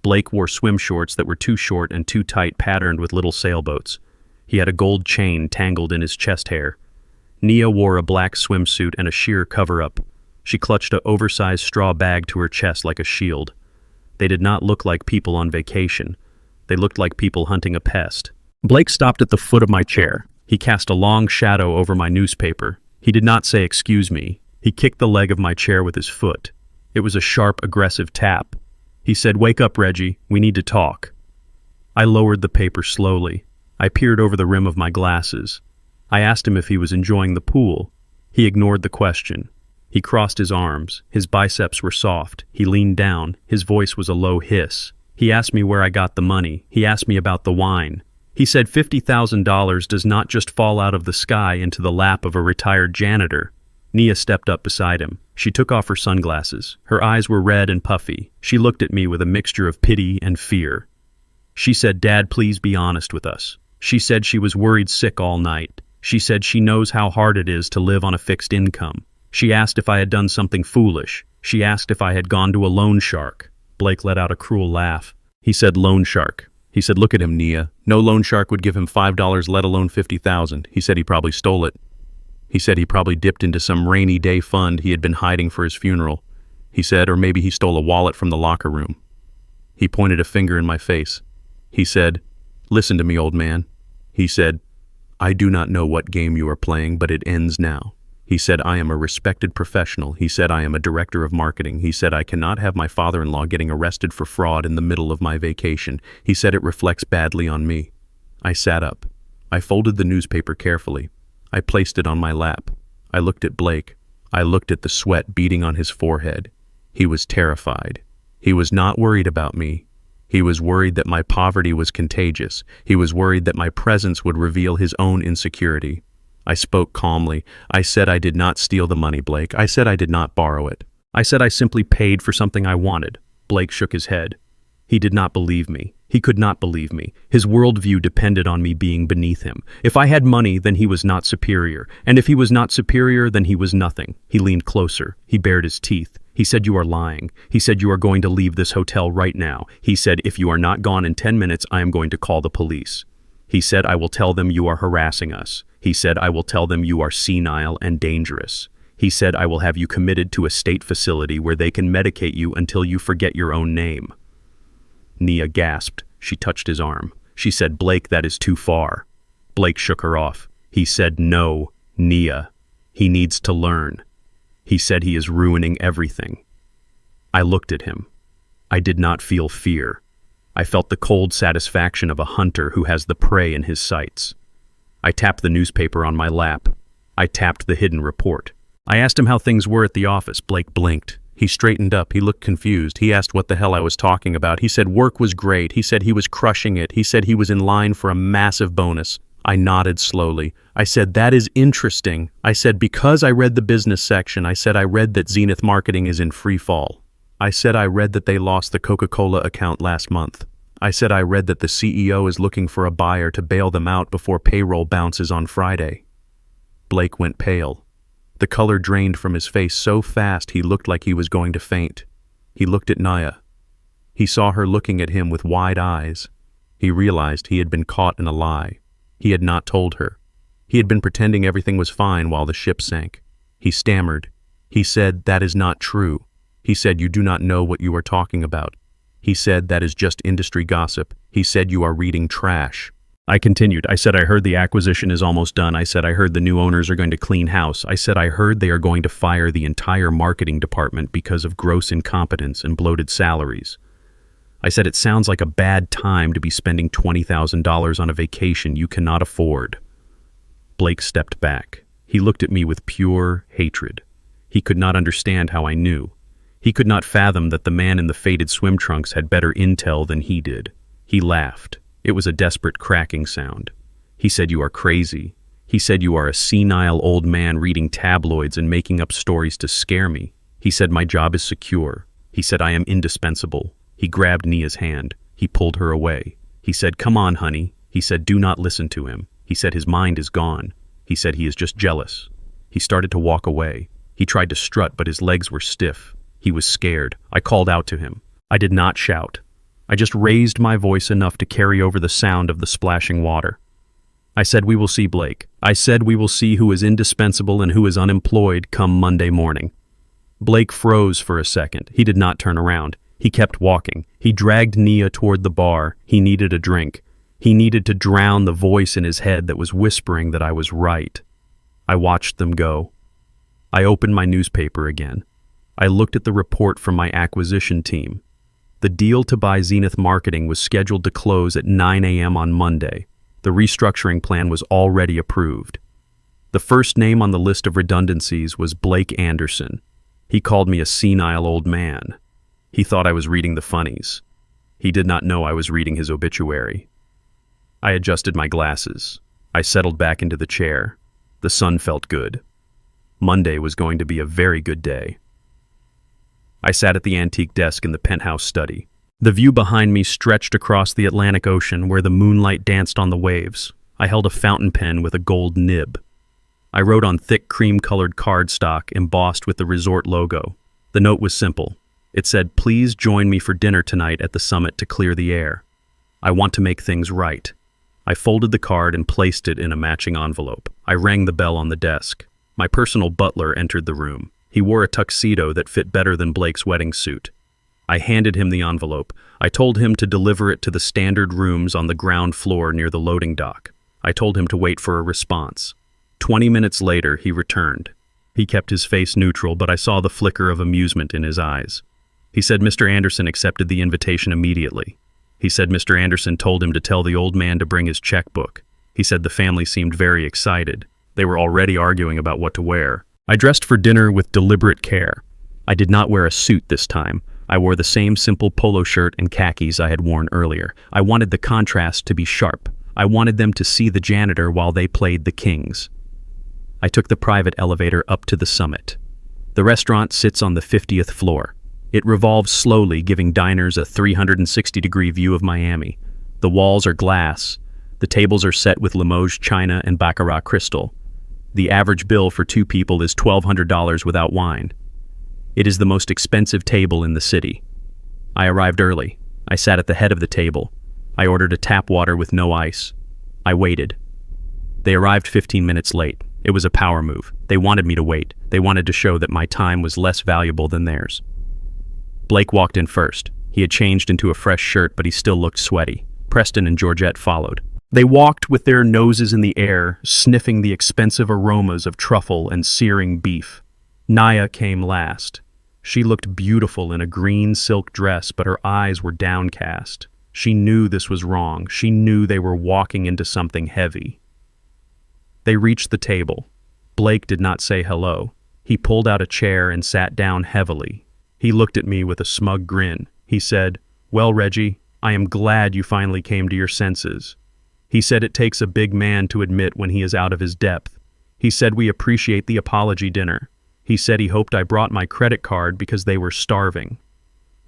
Blake wore swim shorts that were too short and too tight, patterned with little sailboats. He had a gold chain tangled in his chest hair. Nia wore a black swimsuit and a sheer cover-up. She clutched an oversized straw bag to her chest like a shield. They did not look like people on vacation. They looked like people hunting a pest. Blake stopped at the foot of my chair. He cast a long shadow over my newspaper. He did not say, "Excuse me." He kicked the leg of my chair with his foot. It was a sharp, aggressive tap. He said, "Wake up, Reggie. We need to talk." I lowered the paper slowly. I peered over the rim of my glasses. I asked him if he was enjoying the pool. He ignored the question. He crossed his arms. His biceps were soft. He leaned down. His voice was a low hiss. He asked me where I got the money. He asked me about the wine. He said $50,000 does not just fall out of the sky into the lap of a retired janitor. Nia stepped up beside him. She took off her sunglasses. Her eyes were red and puffy. She looked at me with a mixture of pity and fear. She said, "Dad, please be honest with us." She said she was worried sick all night. She said she knows how hard it is to live on a fixed income. She asked if I had done something foolish. She asked if I had gone to a loan shark. Blake let out a cruel laugh. He said, "Loan shark." He said, "Look at him, Nia. No loan shark would give him $5, let alone $50,000. He said he probably stole it. He said he probably dipped into some rainy day fund he had been hiding for his funeral. He said, or maybe he stole a wallet from the locker room." He pointed a finger in my face. He said, "Listen to me, old man." He said, "I do not know what game you are playing, but it ends now." He said, "I am a respected professional." He said, "I am a director of marketing." He said, "I cannot have my father-in-law getting arrested for fraud in the middle of my vacation." He said, "It reflects badly on me." I sat up. I folded the newspaper carefully. I placed it on my lap. I looked at Blake. I looked at the sweat beading on his forehead. He was terrified. He was not worried about me. He was worried that my poverty was contagious. He was worried that my presence would reveal his own insecurity. I spoke calmly. I said I did not steal the money, Blake. I said I did not borrow it. I said I simply paid for something I wanted. Blake shook his head. He did not believe me. He could not believe me. His worldview depended on me being beneath him. If I had money, then he was not superior. And if he was not superior, then he was nothing. He leaned closer. He bared his teeth. He said, "You are lying." He said, "You are going to leave this hotel right now." He said, "If you are not gone in 10 minutes, I am going to call the police." He said, "I will tell them you are harassing us." He said, "I will tell them you are senile and dangerous." He said, "I will have you committed to a state facility where they can medicate you until you forget your own name." Nia gasped. She touched his arm. She said, "Blake, that is too far." Blake shook her off. He said, "No, Nia. He needs to learn." He said he is ruining everything. I looked at him. I did not feel fear. I felt the cold satisfaction of a hunter who has the prey in his sights. I tapped the newspaper on my lap. I tapped the hidden report. I asked him how things were at the office. Blake blinked. He straightened up. He looked confused. He asked what the hell I was talking about. He said work was great. He said he was crushing it. He said he was in line for a massive bonus. I nodded slowly. I said, "That is interesting." I said, "Because I read the business section." I said, "I read that Zenith Marketing is in free fall." I said, "I read that they lost the Coca-Cola account last month." I said, "I read that the CEO is looking for a buyer to bail them out before payroll bounces on Friday." Blake went pale. The color drained from his face so fast he looked like he was going to faint. He looked at Naya. He saw her looking at him with wide eyes. He realized he had been caught in a lie. He had not told her. He had been pretending everything was fine while the ship sank. He stammered. He said, "That is not true." He said, "You do not know what you are talking about." He said, "That is just industry gossip." He said, "You are reading trash." I continued. I said, "I heard the acquisition is almost done." I said, "I heard the new owners are going to clean house." I said, "I heard they are going to fire the entire marketing department because of gross incompetence and bloated salaries." I said, "It sounds like a bad time to be spending $20,000 on a vacation you cannot afford." Blake stepped back. He looked at me with pure hatred. He could not understand how I knew. He could not fathom that the man in the faded swim trunks had better intel than he did. He laughed. It was a desperate cracking sound. He said, "You are crazy." He said, "You are a senile old man reading tabloids and making up stories to scare me." He said, "My job is secure." He said, I am indispensable. He grabbed Nia's hand. He pulled her away. He said, come on, honey. He said, do not listen to him. He said his mind is gone. He said he is just jealous. He started to walk away. He tried to strut, but his legs were stiff. He was scared. I called out to him. I did not shout. I just raised my voice enough to carry over the sound of the splashing water. I said, we will see, Blake. I said we will see who is indispensable and who is unemployed come Monday morning. Blake froze for a second. He did not turn around. He kept walking. He dragged Nia toward the bar. He needed a drink. He needed to drown the voice in his head that was whispering that I was right. I watched them go. I opened my newspaper again. I looked at the report from my acquisition team. The deal to buy Zenith Marketing was scheduled to close at 9 a.m. on Monday. The restructuring plan was already approved. The first name on the list of redundancies was Blake Anderson. He called me a senile old man. He thought I was reading the funnies. He did not know I was reading his obituary. I adjusted my glasses. I settled back into the chair. The sun felt good. Monday was going to be a very good day. I sat at the antique desk in the penthouse study. The view behind me stretched across the Atlantic Ocean where the moonlight danced on the waves. I held a fountain pen with a gold nib. I wrote on thick cream-colored cardstock embossed with the resort logo. The note was simple. It said, please join me for dinner tonight at the summit to clear the air. I want to make things right. I folded the card and placed it in a matching envelope. I rang the bell on the desk. My personal butler entered the room. He wore a tuxedo that fit better than Blake's wedding suit. I handed him the envelope. I told him to deliver it to the standard rooms on the ground floor near the loading dock. I told him to wait for a response. 20 minutes later, he returned. He kept his face neutral, but I saw the flicker of amusement in his eyes. He said Mr. Anderson accepted the invitation immediately. He said Mr. Anderson told him to tell the old man to bring his checkbook. He said the family seemed very excited. They were already arguing about what to wear. I dressed for dinner with deliberate care. I did not wear a suit this time. I wore the same simple polo shirt and khakis I had worn earlier. I wanted the contrast to be sharp. I wanted them to see the janitor while they played the kings. I took the private elevator up to the summit. The restaurant sits on the 50th floor. It revolves slowly, giving diners a 360-degree view of Miami. The walls are glass. The tables are set with Limoges china and Baccarat crystal. The average bill for 2 people is $1,200 without wine. It is the most expensive table in the city. I arrived early. I sat at the head of the table. I ordered a tap water with no ice. I waited. They arrived 15 minutes late. It was a power move. They wanted me to wait. They wanted to show that my time was less valuable than theirs. Blake walked in first. He had changed into a fresh shirt, but he still looked sweaty. Preston and Georgette followed. They walked with their noses in the air, sniffing the expensive aromas of truffle and searing beef. Nia came last. She looked beautiful in a green silk dress, but her eyes were downcast. She knew this was wrong. She knew they were walking into something heavy. They reached the table. Blake did not say hello. He pulled out a chair and sat down heavily. He looked at me with a smug grin. He said, "Well, Reggie, I am glad you finally came to your senses." He said it takes a big man to admit when he is out of his depth. He said we appreciate the apology dinner. He said he hoped I brought my credit card because they were starving.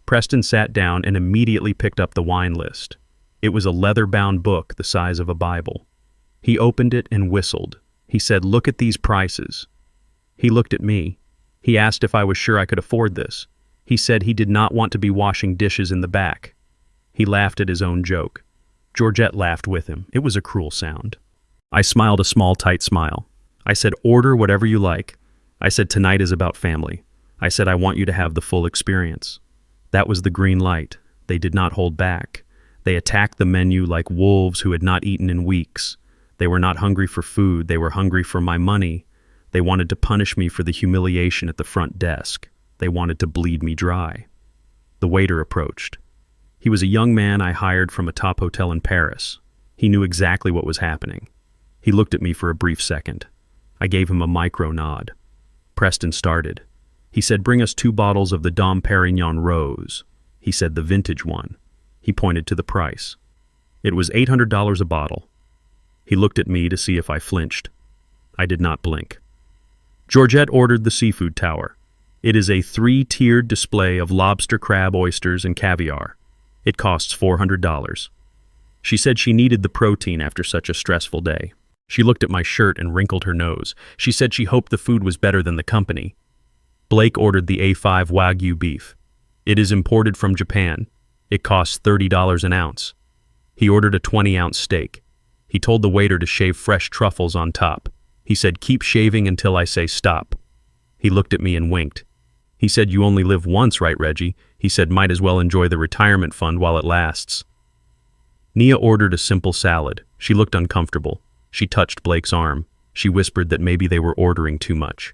Preston sat down and immediately picked up the wine list. It was a leather-bound book the size of a Bible. He opened it and whistled. He said, "Look at these prices." He looked at me. He asked if I was sure I could afford this. He said he did not want to be washing dishes in the back. He laughed at his own joke. Georgette laughed with him. It was a cruel sound. I smiled a small, tight smile. I said, "Order whatever you like." I said, "Tonight is about family." I said, "I want you to have the full experience." That was the green light. They did not hold back. They attacked the menu like wolves who had not eaten in weeks. They were not hungry for food. They were hungry for my money. They wanted to punish me for the humiliation at the front desk. They wanted to bleed me dry. The waiter approached. He was a young man I hired from a top hotel in Paris. He knew exactly what was happening. He looked at me for a brief second. I gave him a micro nod. Preston started. He said, "Bring us 2 bottles of the Dom Perignon Rose." He said the vintage one. He pointed to the price. It was $800 a bottle. He looked at me to see if I flinched. I did not blink. Georgette ordered the seafood tower. It is a 3-tiered display of lobster, crab, oysters, and caviar. It costs $400. She said she needed the protein after such a stressful day. She looked at my shirt and wrinkled her nose. She said she hoped the food was better than the company. Blake ordered the A5 Wagyu beef. It is imported from Japan. It costs $30 an ounce. He ordered a 20-ounce steak. He told the waiter to shave fresh truffles on top. He said, "Keep shaving until I say stop." He looked at me and winked. He said, "You only live once, right, Reggie?" He said, "Might as well enjoy the retirement fund while it lasts." Nia ordered a simple salad. She looked uncomfortable. She touched Blake's arm. She whispered that maybe they were ordering too much.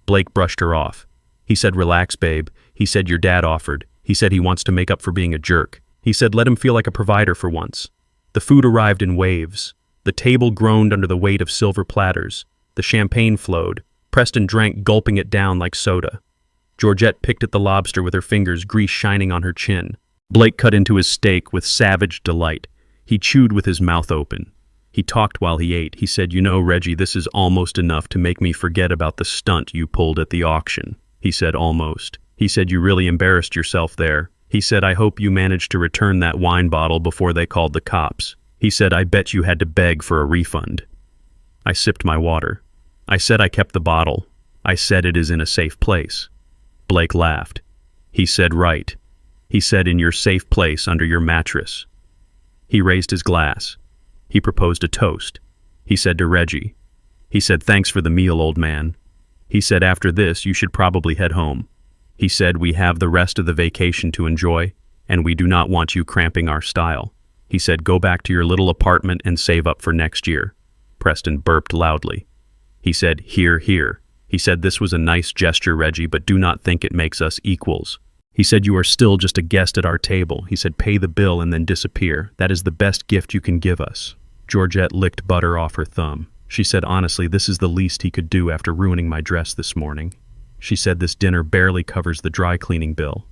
Blake brushed her off. He said, "Relax, babe." He said, "Your dad offered." He said he wants to make up for being a jerk. He said, "Let him feel like a provider for once." The food arrived in waves. The table groaned under the weight of silver platters. The champagne flowed. Preston drank, gulping it down like soda. Georgette picked at the lobster with her fingers, grease shining on her chin. Blake cut into his steak with savage delight. He chewed with his mouth open. He talked while he ate. He said, "You know, Reggie, this is almost enough to make me forget about the stunt you pulled at the auction." He said, "Almost." He said, "You really embarrassed yourself there." He said, "I hope you managed to return that wine bottle before they called the cops." He said, "I bet you had to beg for a refund." I sipped my water. I said I kept the bottle. I said it is in a safe place. Blake laughed. He said, "Right." He said, "In your safe place under your mattress." He raised his glass. He proposed a toast. He said to Reggie. He said, "Thanks for the meal, old man." He said, "After this, you should probably head home." He said, "We have the rest of the vacation to enjoy, and we do not want you cramping our style." He said, "Go back to your little apartment and save up for next year." Preston burped loudly. He said, "Hear, hear." He said, "This was a nice gesture, Reggie, but do not think it makes us equals." He said, "You are still just a guest at our table." He said, "Pay the bill and then disappear. That is the best gift you can give us." Georgette licked butter off her thumb. She said, "Honestly, this is the least he could do after ruining my dress this morning." She said, "This dinner barely covers the dry cleaning bill."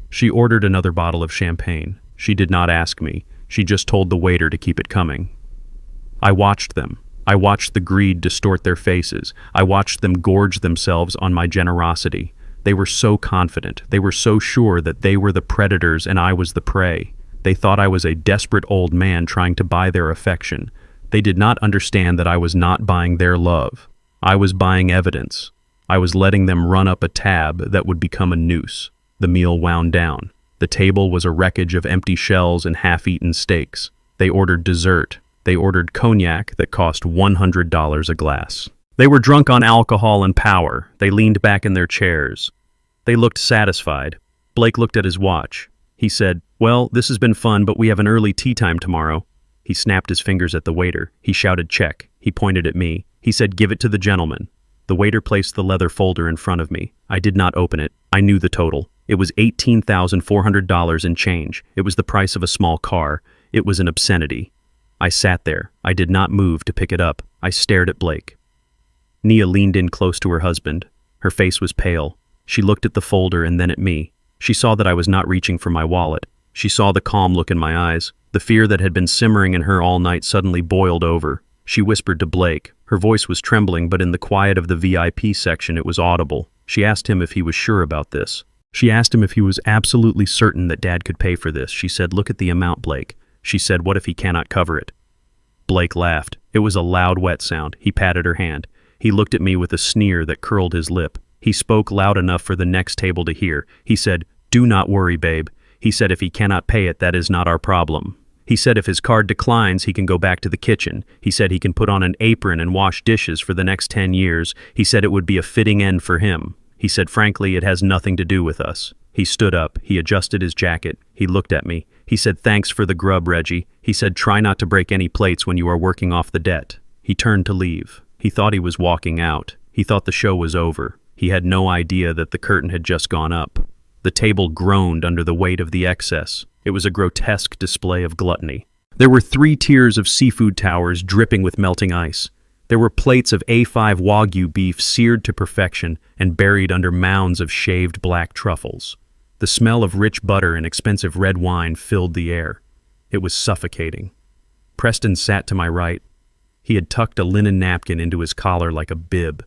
She ordered another bottle of champagne. She did not ask me. She just told the waiter to keep it coming. I watched them. I watched the greed distort their faces. I watched them gorge themselves on my generosity. They were so confident. They were so sure that they were the predators and I was the prey. They thought I was a desperate old man trying to buy their affection. They did not understand that I was not buying their love. I was buying evidence. I was letting them run up a tab that would become a noose. The meal wound down. The table was a wreckage of empty shells and half-eaten steaks. They ordered dessert. They ordered cognac that cost $100 a glass. They were drunk on alcohol and power. They leaned back in their chairs. They looked satisfied. Blake looked at his watch. He said, "Well, this has been fun, but we have an early tea time tomorrow." He snapped his fingers at the waiter. He shouted, "Check." He pointed at me. He said, "Give it to the gentleman." The waiter placed the leather folder in front of me. I did not open it. I knew the total. It was $18,400 in change. It was the price of a small car. It was an obscenity. I sat there. I did not move to pick it up. I stared at Blake. Nia leaned in close to her husband. Her face was pale. She looked at the folder and then at me. She saw that I was not reaching for my wallet. She saw the calm look in my eyes. The fear that had been simmering in her all night suddenly boiled over. She whispered to Blake. Her voice was trembling, but in the quiet of the VIP section it was audible. She asked him if he was sure about this. She asked him if he was absolutely certain that Dad could pay for this. She said, "Look at the amount, Blake." She said, "What if he cannot cover it?" Blake laughed. It was a loud, wet sound. He patted her hand. He looked at me with a sneer that curled his lip. He spoke loud enough for the next table to hear. He said, "Do not worry, babe." He said, "If he cannot pay it, that is not our problem." He said if his card declines, he can go back to the kitchen. He said he can put on an apron and wash dishes for the next 10 years. He said it would be a fitting end for him. He said, "Frankly, it has nothing to do with us." He stood up. He adjusted his jacket. He looked at me. He said, "Thanks for the grub, Reggie." He said, "Try not to break any plates when you are working off the debt." He turned to leave. He thought he was walking out. He thought the show was over. He had no idea that the curtain had just gone up. The table groaned under the weight of the excess. It was a grotesque display of gluttony. There were 3 tiers of seafood towers dripping with melting ice. There were plates of A5 Wagyu beef seared to perfection and buried under mounds of shaved black truffles. The smell of rich butter and expensive red wine filled the air. It was suffocating. Preston sat to my right. He had tucked a linen napkin into his collar like a bib.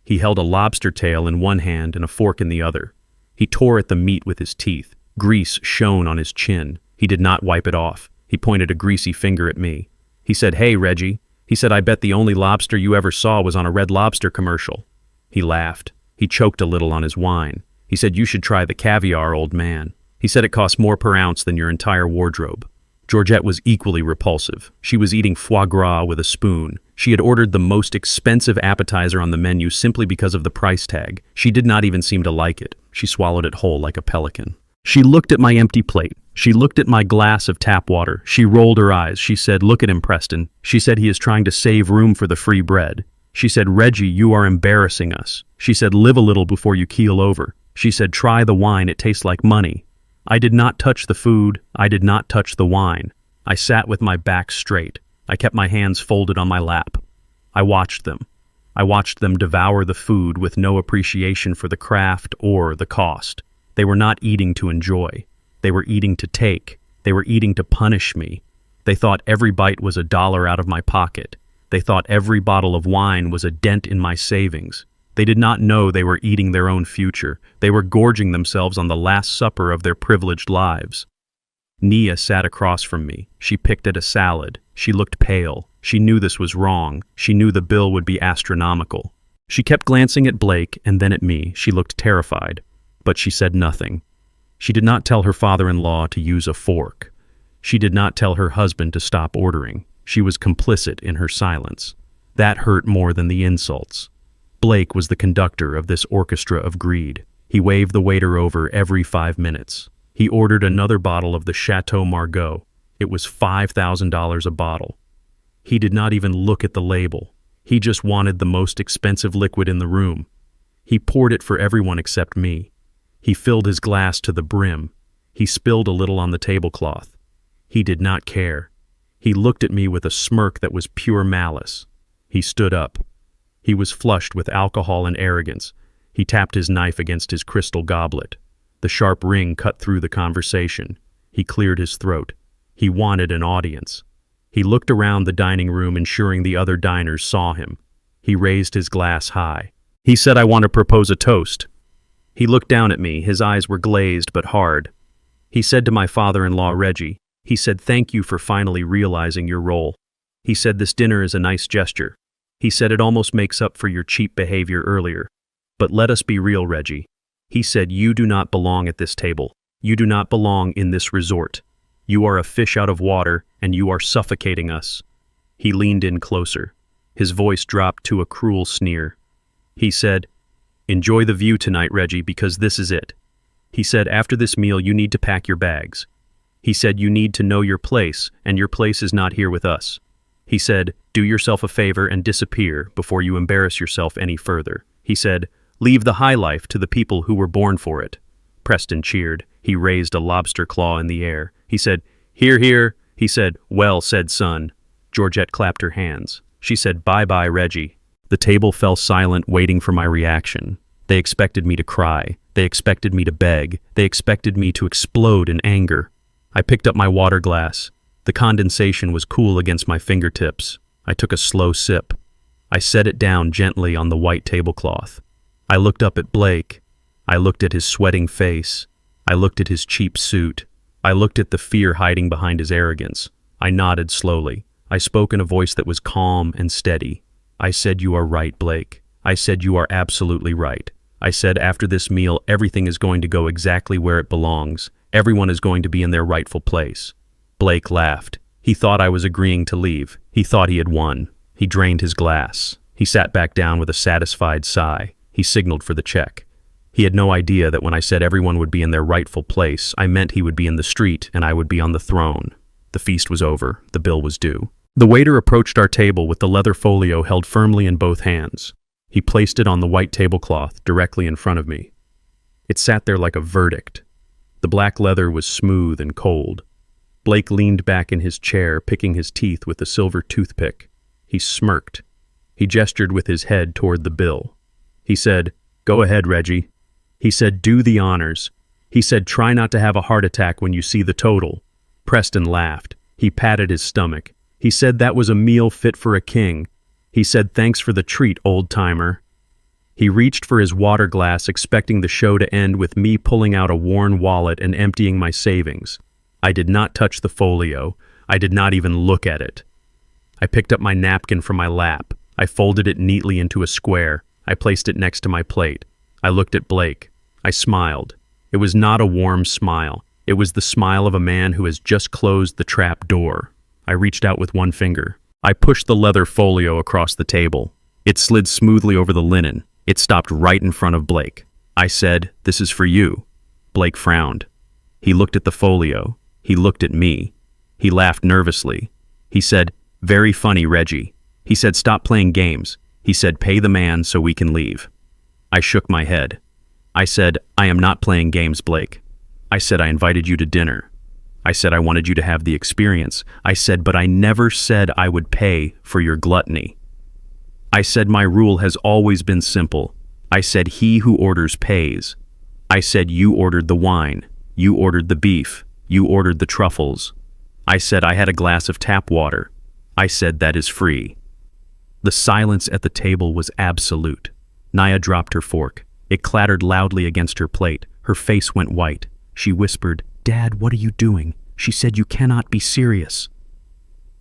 He held a lobster tail in one hand and a fork in the other. He tore at the meat with his teeth. Grease shone on his chin. He did not wipe it off. He pointed a greasy finger at me. He said, "Hey, Reggie." He said, "I bet the only lobster you ever saw was on a Red Lobster commercial." He laughed. He choked a little on his wine. He said, "You should try the caviar, old man." He said it costs more per ounce than your entire wardrobe. Georgette was equally repulsive. She was eating foie gras with a spoon. She had ordered the most expensive appetizer on the menu simply because of the price tag. She did not even seem to like it. She swallowed it whole like a pelican. She looked at my empty plate. She looked at my glass of tap water. She rolled her eyes. She said, "Look at him, Preston." She said, "He is trying to save room for the free bread." She said, "Reggie, you are embarrassing us." She said, "Live a little before you keel over." She said, "Try the wine, it tastes like money." I did not touch the food. I did not touch the wine. I sat with my back straight. I kept my hands folded on my lap. I watched them. I watched them devour the food with no appreciation for the craft or the cost. They were not eating to enjoy. They were eating to take. They were eating to punish me. They thought every bite was $1 out of my pocket. They thought every bottle of wine was a dent in my savings. They did not know they were eating their own future. They were gorging themselves on the last supper of their privileged lives. Nia sat across from me. She picked at a salad. She looked pale. She knew this was wrong. She knew the bill would be astronomical. She kept glancing at Blake and then at me. She looked terrified, but she said nothing. She did not tell her father-in-law to use a fork. She did not tell her husband to stop ordering. She was complicit in her silence. That hurt more than the insults. Blake was the conductor of this orchestra of greed. He waved the waiter over every 5 minutes. He ordered another bottle of the Chateau Margaux. It was $5,000 a bottle. He did not even look at the label. He just wanted the most expensive liquid in the room. He poured it for everyone except me. He filled his glass to the brim. He spilled a little on the tablecloth. He did not care. He looked at me with a smirk that was pure malice. He stood up. He was flushed with alcohol and arrogance. He tapped his knife against his crystal goblet. The sharp ring cut through the conversation. He cleared his throat. He wanted an audience. He looked around the dining room, ensuring the other diners saw him. He raised his glass high. He said, "I want to propose a toast." He looked down at me. His eyes were glazed but hard. He said to my father-in-law, Reggie, he said, "Thank you for finally realizing your role." He said, "This dinner is a nice gesture." He said, "It almost makes up for your cheap behavior earlier. But let us be real, Reggie." He said, "You do not belong at this table. You do not belong in this resort. You are a fish out of water, and you are suffocating us." He leaned in closer. His voice dropped to a cruel sneer. He said, "Enjoy the view tonight, Reggie, because this is it." He said, "After this meal, you need to pack your bags." He said, "You need to know your place, and your place is not here with us." He said, "Do yourself a favor and disappear before you embarrass yourself any further." He said, "Leave the high life to the people who were born for it." Preston cheered. He raised a lobster claw in the air. He said, "Hear, hear." He said, "Well said, son." Georgette clapped her hands. She said, "Bye-bye, Reggie." The table fell silent, waiting for my reaction. They expected me to cry. They expected me to beg. They expected me to explode in anger. I picked up my water glass. The condensation was cool against my fingertips. I took a slow sip. I set it down gently on the white tablecloth. I looked up at Blake. I looked at his sweating face. I looked at his cheap suit. I looked at the fear hiding behind his arrogance. I nodded slowly. I spoke in a voice that was calm and steady. I said, "You are right, Blake. I said, you are absolutely right. I said, after this meal, everything is going to go exactly where it belongs. Everyone is going to be in their rightful place." Blake laughed. He thought I was agreeing to leave. He thought he had won. He drained his glass. He sat back down with a satisfied sigh. He signaled for the check. He had no idea that when I said everyone would be in their rightful place, I meant he would be in the street and I would be on the throne. The feast was over. The bill was due. The waiter approached our table with the leather folio held firmly in both hands. He placed it on the white tablecloth directly in front of me. It sat there like a verdict. The black leather was smooth and cold. Blake leaned back in his chair, picking his teeth with a silver toothpick. He smirked. He gestured with his head toward the bill. He said, "Go ahead, Reggie." He said, "Do the honors." He said, "Try not to have a heart attack when you see the total." Preston laughed. He patted his stomach. He said that was a meal fit for a king. He said, "Thanks for the treat, old-timer." He reached for his water glass, expecting the show to end with me pulling out a worn wallet and emptying my savings. I did not touch the folio. I did not even look at it. I picked up my napkin from my lap. I folded it neatly into a square. I placed it next to my plate. I looked at Blake. I smiled. It was not a warm smile. It was the smile of a man who has just closed the trap door. I reached out with one finger. I pushed the leather folio across the table. It slid smoothly over the linen. It stopped right in front of Blake. I said, "This is for you." Blake frowned. He looked at the folio. He looked at me. He laughed nervously. He said, "Very funny, Reggie." He said, "Stop playing games." He said, "Pay the man so we can leave." I shook my head. I said, "I am not playing games, Blake." I said, "I invited you to dinner." I said, "I wanted you to have the experience." I said, "But I never said I would pay for your gluttony." I said, "My rule has always been simple." I said, "He who orders pays." I said, "You ordered the wine. You ordered the beef. You ordered the truffles." I said, "I had a glass of tap water." I said, "That is free." The silence at the table was absolute. Naya dropped her fork. It clattered loudly against her plate. Her face went white. She whispered, "Dad, what are you doing?" She said, "You cannot be serious."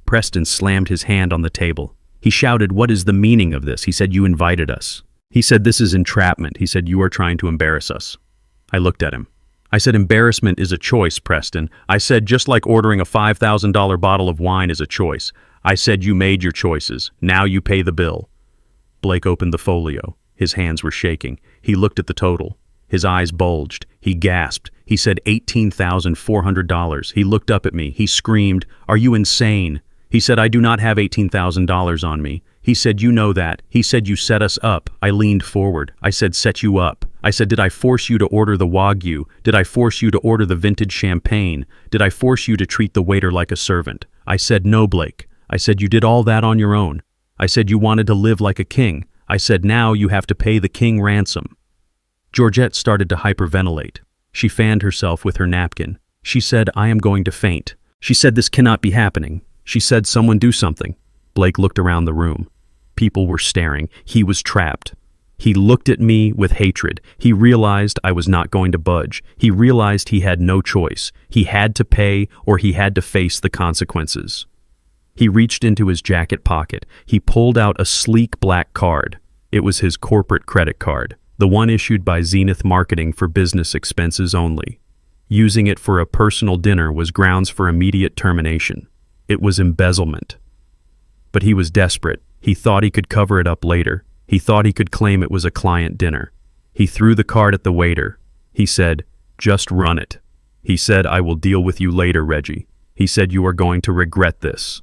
Preston slammed his hand on the table. He shouted, "What is the meaning of this?" He said, "You invited us." He said, "This is entrapment." He said, "You are trying to embarrass us." I looked at him. I said, "Embarrassment is a choice, Preston." I said, "Just like ordering a $5,000 bottle of wine is a choice." I said, "You made your choices. Now you pay the bill." Blake opened the folio. His hands were shaking. He looked at the total. His eyes bulged. He gasped. He said, $18,400. He looked up at me. He screamed, "Are you insane?" He said, "I do not have $18,000 on me." He said, "You know that." He said, "You set us up." I leaned forward. I said, "Set you up." I said, "Did I force you to order the Wagyu? Did I force you to order the vintage champagne? Did I force you to treat the waiter like a servant?" I said, "No, Blake." I said, "You did all that on your own." I said, "You wanted to live like a king." I said, "Now you have to pay the king ransom." Georgette started to hyperventilate. She fanned herself with her napkin. She said, "I am going to faint." She said, "This cannot be happening." She said, "Someone do something." Blake looked around the room. People were staring. He was trapped. He looked at me with hatred. He realized I was not going to budge. He realized he had no choice. He had to pay or he had to face the consequences. He reached into his jacket pocket. He pulled out a sleek black card. It was his corporate credit card, the one issued by Zenith Marketing for business expenses only. Using it for a personal dinner was grounds for immediate termination. It was embezzlement. But he was desperate. He thought he could cover it up later. He thought he could claim it was a client dinner. He threw the card at the waiter. He said, "Just run it." He said, "I will deal with you later, Reggie." He said, "You are going to regret this."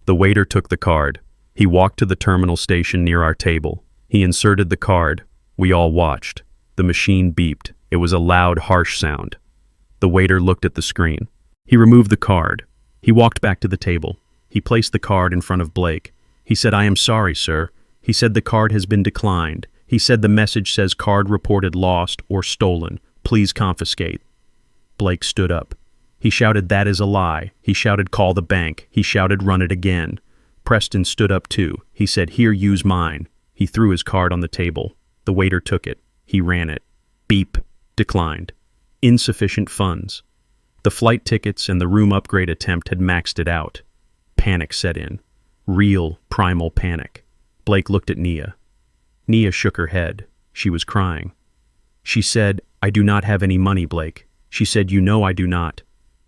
The waiter took the card. He walked to the terminal station near our table. He inserted the card. We all watched. The machine beeped. It was a loud, harsh sound. The waiter looked at the screen. He removed the card. He walked back to the table. He placed the card in front of Blake. He said, "I am sorry, sir." He said, "The card has been declined." He said, "The message says card reported lost or stolen. Please confiscate." Blake stood up. He shouted, "That is a lie." He shouted, "Call the bank." He shouted, "Run it again." Preston stood up too. He said, "Here, use mine." He threw his card on the table. The waiter took it. He ran it. Beep. Declined. Insufficient funds. The flight tickets and the room upgrade attempt had maxed it out. Panic set in. Real, primal panic. Blake looked at Nia. Nia shook her head. She was crying. She said, "I do not have any money, Blake." She said, "You know I do not."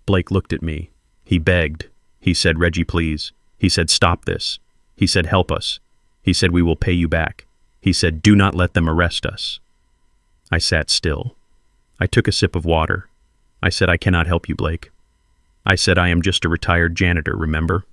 Blake looked at me. He begged. He said, "Reggie, please." He said, "Stop this." He said, "Help us." He said, "We will pay you back." He said, "Do not let them arrest us." I sat still. I took a sip of water. I said, "I cannot help you, Blake." I said, "I am just a retired janitor, remember?"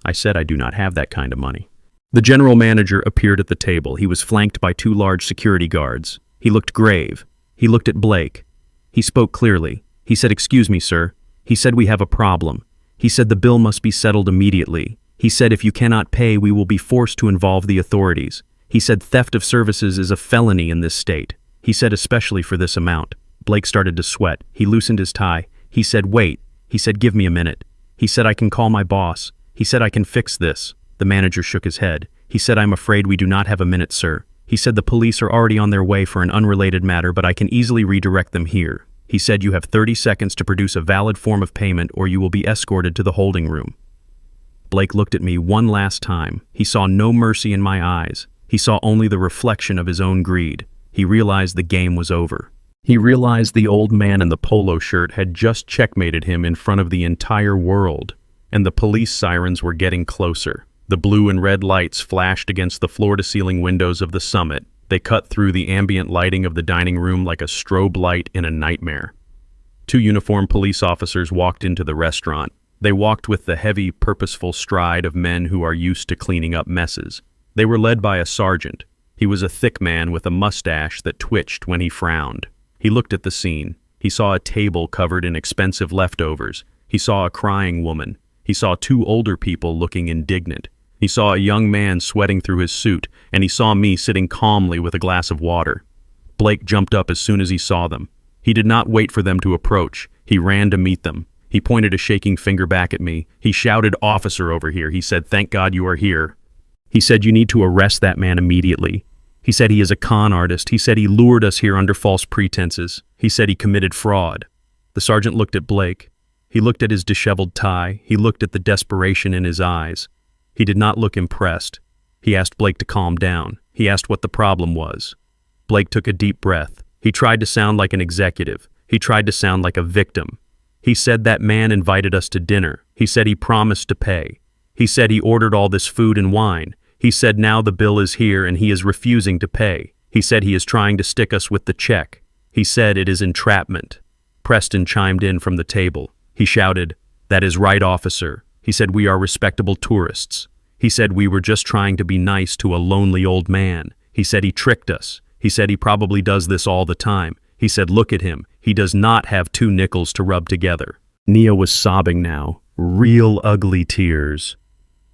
I said, "I do not have that kind of money." The general manager appeared at the table. He was flanked by 2 large security guards. He looked grave. He looked at Blake. He spoke clearly. He said, "Excuse me, sir." He said, "We have a problem." He said, "The bill must be settled immediately." He said, "If you cannot pay, we will be forced to involve the authorities." He said, "Theft of services is a felony in this state." He said, "Especially for this amount." Blake started to sweat. He loosened his tie. He said, "Wait." He said, "Give me a minute." He said, "I can call my boss." He said, "I can fix this." The manager shook his head. He said, "I'm afraid we do not have a minute, sir." He said the police are already on their way for an unrelated matter, but I can easily redirect them here. He said you have 30 seconds to produce a valid form of payment or you will be escorted to the holding room. Blake looked at me one last time. He saw no mercy in my eyes. He saw only the reflection of his own greed. He realized the game was over. He realized the old man in the polo shirt had just checkmated him in front of the entire world, and the police sirens were getting closer. The blue and red lights flashed against the floor-to-ceiling windows of the summit. They cut through the ambient lighting of the dining room like a strobe light in a nightmare. 2 uniformed police officers walked into the restaurant. They walked with the heavy, purposeful stride of men who are used to cleaning up messes. They were led by a sergeant. He was a thick man with a mustache that twitched when he frowned. He looked at the scene. He saw a table covered in expensive leftovers. He saw a crying woman. He saw 2 older people looking indignant. He saw a young man sweating through his suit, and he saw me sitting calmly with a glass of water. Blake jumped up as soon as he saw them. He did not wait for them to approach. He ran to meet them. He pointed a shaking finger back at me. He shouted, "Officer over here." He said, "Thank God you are here." He said, "You need to arrest that man immediately." He said he is a con artist. He said he lured us here under false pretenses. He said he committed fraud. The sergeant looked at Blake. He looked at his disheveled tie. He looked at the desperation in his eyes. He did not look impressed. He asked Blake to calm down. He asked what the problem was. Blake took a deep breath. He tried to sound like an executive. He tried to sound like a victim. He said that man invited us to dinner. He said he promised to pay. He said he ordered all this food and wine. He said now the bill is here and he is refusing to pay. He said he is trying to stick us with the check. He said it is entrapment. Preston chimed in from the table. He shouted, "That is right, officer." He said we are respectable tourists. He said we were just trying to be nice to a lonely old man. He said he tricked us. He said he probably does this all the time. He said look at him. He does not have 2 nickels to rub together. Nia was sobbing now, real ugly tears.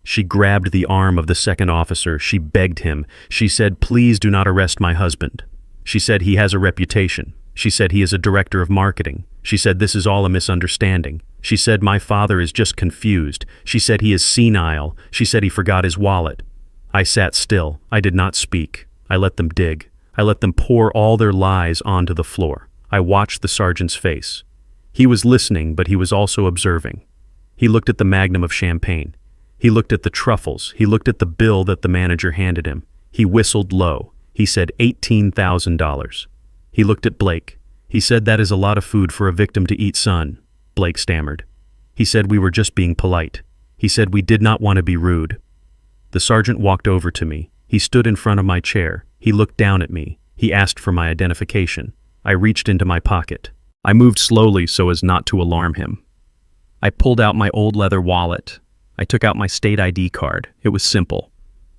She grabbed the arm of the second officer. She begged him. She said, "Please do not arrest my husband." She said he has a reputation. She said he is a director of marketing. She said this is all a misunderstanding. She said my father is just confused. She said he is senile. She said he forgot his wallet. I sat still. I did not speak. I let them dig. I let them pour all their lies onto the floor. I watched the sergeant's face. He was listening, but he was also observing. He looked at the magnum of champagne. He looked at the truffles. He looked at the bill that the manager handed him. He whistled low. He said $18,000. He looked at Blake. He said that is a lot of food for a victim to eat, son. Blake stammered. He said we were just being polite. He said we did not want to be rude. The sergeant walked over to me. He stood in front of my chair. He looked down at me. He asked for my identification. I reached into my pocket. I moved slowly so as not to alarm him. I pulled out my old leather wallet. I took out my state ID card. It was simple.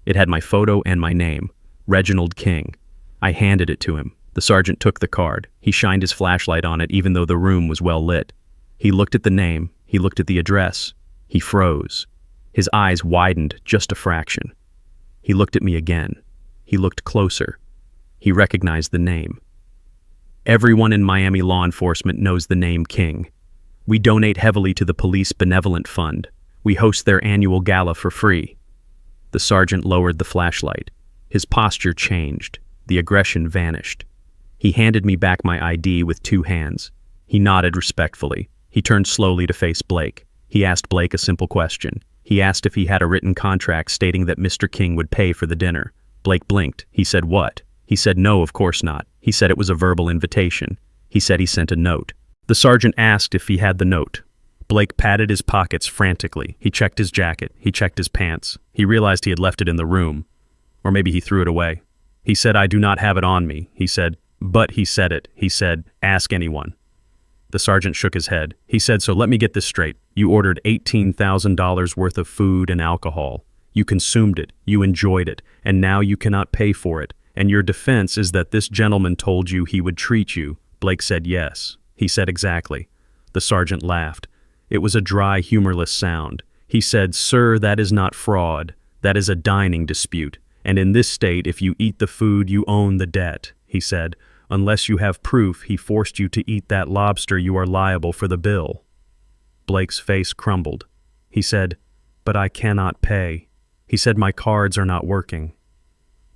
It had my photo and my name, Reginald King. I handed it to him. The sergeant took the card. He shined his flashlight on it even though the room was well lit. He looked at the name. He looked at the address. He froze. His eyes widened just a fraction. He looked at me again. He looked closer. He recognized the name. Everyone in Miami law enforcement knows the name King. We donate heavily to the Police Benevolent Fund. We host their annual gala for free. The sergeant lowered the flashlight. His posture changed. The aggression vanished. He handed me back my ID with 2 hands. He nodded respectfully. He turned slowly to face Blake. He asked Blake a simple question. He asked if he had a written contract stating that Mr. King would pay for the dinner. Blake blinked. He said, "What?" He said, "No, of course not." He said it was a verbal invitation. He said he sent a note. The sergeant asked if he had the note. Blake patted his pockets frantically. He checked his jacket. He checked his pants. He realized he had left it in the room. Or maybe he threw it away. He said, "I do not have it on me." He said, "But he said it." He said, "Ask anyone." The sergeant shook his head. He said, "So let me get this straight. You ordered $18,000 worth of food and alcohol. You consumed it. You enjoyed it. And now you cannot pay for it. And your defense is that this gentleman told you he would treat you." Blake said yes. He said exactly. The sergeant laughed. It was a dry, humorless sound. He said, "Sir, that is not fraud. That is a dining dispute. And in this state, if you eat the food, you own the debt." He said, "Unless you have proof he forced you to eat that lobster, you are liable for the bill." Blake's face crumbled. He said, "But I cannot pay." He said, "My cards are not working."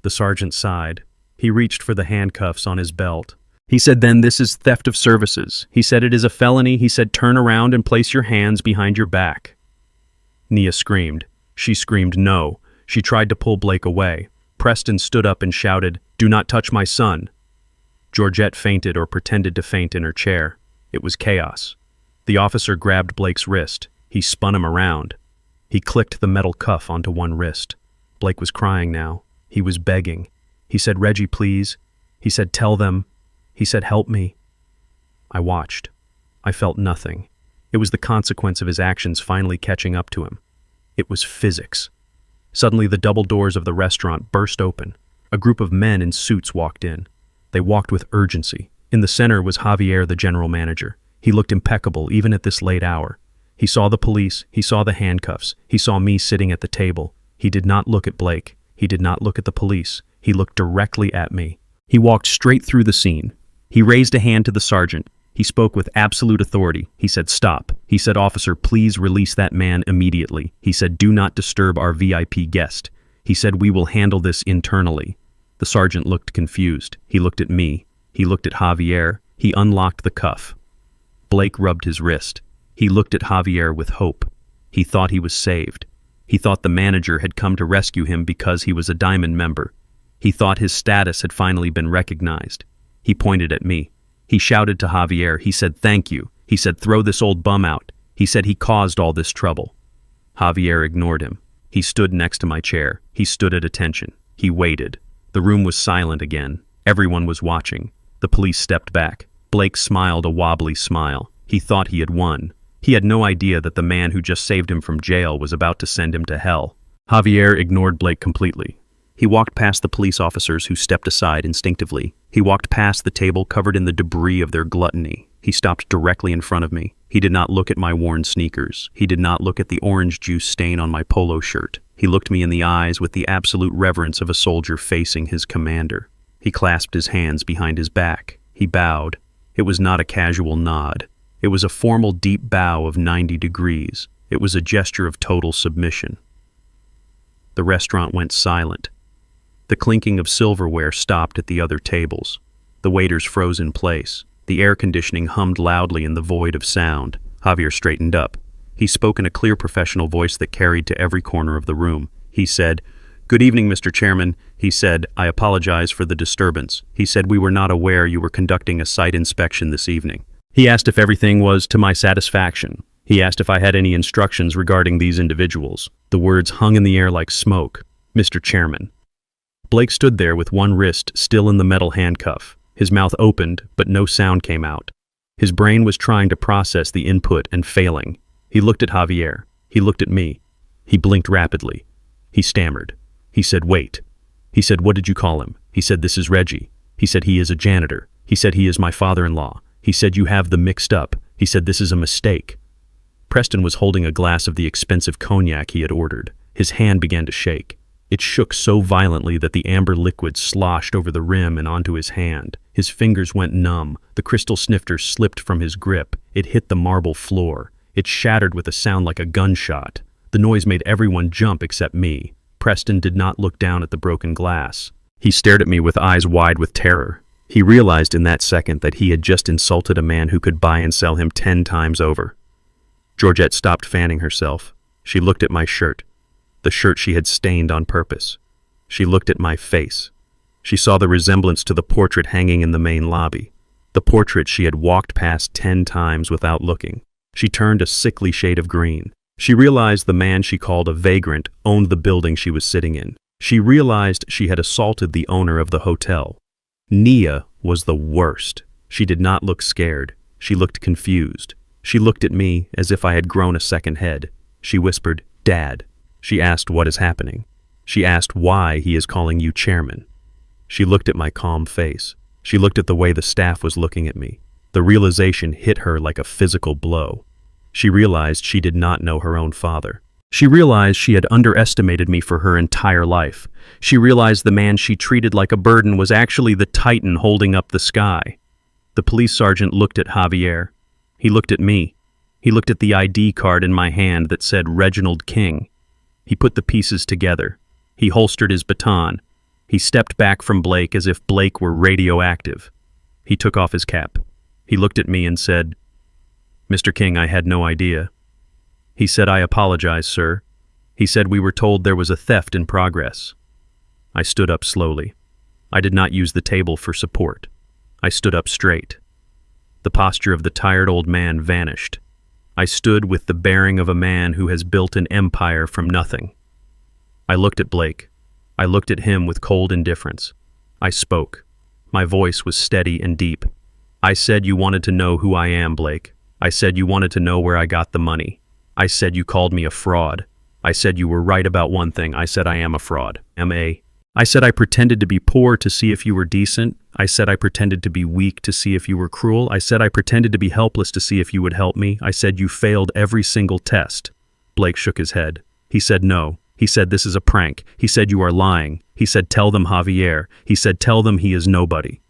The sergeant sighed. He reached for the handcuffs on his belt. He said, "Then this is theft of services." He said, "It is a felony." He said, "Turn around and place your hands behind your back." Nia screamed. She screamed no. She tried to pull Blake away. Preston stood up and shouted, "Do not touch my son." Georgette fainted or pretended to faint in her chair. It was chaos. The officer grabbed Blake's wrist. He spun him around. He clicked the metal cuff onto one wrist. Blake was crying now. He was begging. He said, "Reggie, please." He said, "Tell them." He said, "Help me." I watched. I felt nothing. It was the consequence of his actions finally catching up to him. It was physics. Suddenly, the double doors of the restaurant burst open. A group of men in suits walked in. They walked with urgency. In the center was Javier, the general manager. He looked impeccable, even at this late hour. He saw the police. He saw the handcuffs. He saw me sitting at the table. He did not look at Blake. He did not look at the police. He looked directly at me. He walked straight through the scene. He raised a hand to the sergeant. He spoke with absolute authority. He said, "Stop." He said, "Officer, please release that man immediately." He said, "Do not disturb our VIP guest." He said, "We will handle this internally." The sergeant looked confused. He looked at me. He looked at Javier. He unlocked the cuff. Blake rubbed his wrist. He looked at Javier with hope. He thought he was saved. He thought the manager had come to rescue him because he was a Diamond member. He thought his status had finally been recognized. He pointed at me. He shouted to Javier. He said, "Thank you." He said, "Throw this old bum out." He said he caused all this trouble. Javier ignored him. He stood next to my chair. He stood at attention. He waited. The room was silent again. Everyone was watching. The police stepped back. Blake smiled a wobbly smile. He thought he had won. He had no idea that the man who just saved him from jail was about to send him to hell. Javier ignored Blake completely. He walked past the police officers who stepped aside instinctively. He walked past the table covered in the debris of their gluttony. He stopped directly in front of me. He did not look at my worn sneakers. He did not look at the orange juice stain on my polo shirt. He looked me in the eyes with the absolute reverence of a soldier facing his commander. He clasped his hands behind his back. He bowed. It was not a casual nod. It was a formal deep bow of 90 degrees. It was a gesture of total submission. The restaurant went silent. The clinking of silverware stopped at the other tables. The waiters froze in place. The air conditioning hummed loudly in the void of sound. Javier straightened up. He spoke in a clear professional voice that carried to every corner of the room. He said, "Good evening, Mr. Chairman." He said, "I apologize for the disturbance." He said, "We were not aware you were conducting a site inspection this evening." He asked if everything was to my satisfaction. He asked if I had any instructions regarding these individuals. The words hung in the air like smoke. Mr. Chairman. Blake stood there with one wrist still in the metal handcuff. His mouth opened, but no sound came out. His brain was trying to process the input and failing. He looked at Javier. He looked at me. He blinked rapidly. He stammered. He said, "Wait." He said, "What did you call him?" He said, "This is Reggie." He said, "He is a janitor." He said, "He is my father-in-law." He said, "You have them mixed up." He said, "This is a mistake." Preston was holding a glass of the expensive cognac he had ordered. His hand began to shake. It shook so violently that the amber liquid sloshed over the rim and onto his hand. His fingers went numb. The crystal snifter slipped from his grip. It hit the marble floor. It shattered with a sound like a gunshot. The noise made everyone jump except me. Preston did not look down at the broken glass. He stared at me with eyes wide with terror. He realized in that second that he had just insulted a man who could buy and sell him 10 times over. Georgette stopped fanning herself. She looked at my shirt, the shirt she had stained on purpose. She looked at my face. She saw the resemblance to the portrait hanging in the main lobby, the portrait she had walked past 10 times without looking. She turned a sickly shade of green. She realized the man she called a vagrant owned the building she was sitting in. She realized she had assaulted the owner of the hotel. Nia was the worst. She did not look scared. She looked confused. She looked at me as if I had grown a second head. She whispered, "Dad." She asked what is happening. She asked why he is calling you chairman. She looked at my calm face. She looked at the way the staff was looking at me. The realization hit her like a physical blow. She realized she did not know her own father. She realized she had underestimated me for her entire life. She realized the man she treated like a burden was actually the titan holding up the sky. The police sergeant looked at Javier. He looked at me. He looked at the ID card in my hand that said Reginald King. He put the pieces together. He holstered his baton. He stepped back from Blake as if Blake were radioactive. He took off his cap. He looked at me and said, "Mr. King, I had no idea." He said, "I apologize, sir." He said, "We were told there was a theft in progress." I stood up slowly. I did not use the table for support. I stood up straight. The posture of the tired old man vanished. I stood with the bearing of a man who has built an empire from nothing. I looked at Blake. I looked at him with cold indifference. I spoke. My voice was steady and deep. I said, "You wanted to know who I am, Blake. I said you wanted to know where I got the money. I said you called me a fraud. I said you were right about one thing. I said I am a fraud. I said I pretended to be poor to see if you were decent. I said I pretended to be weak to see if you were cruel. I said I pretended to be helpless to see if you would help me. I said you failed every single test." Blake shook his head. He said no. He said this is a prank. He said you are lying. He said tell them Javier. He said tell them he is nobody.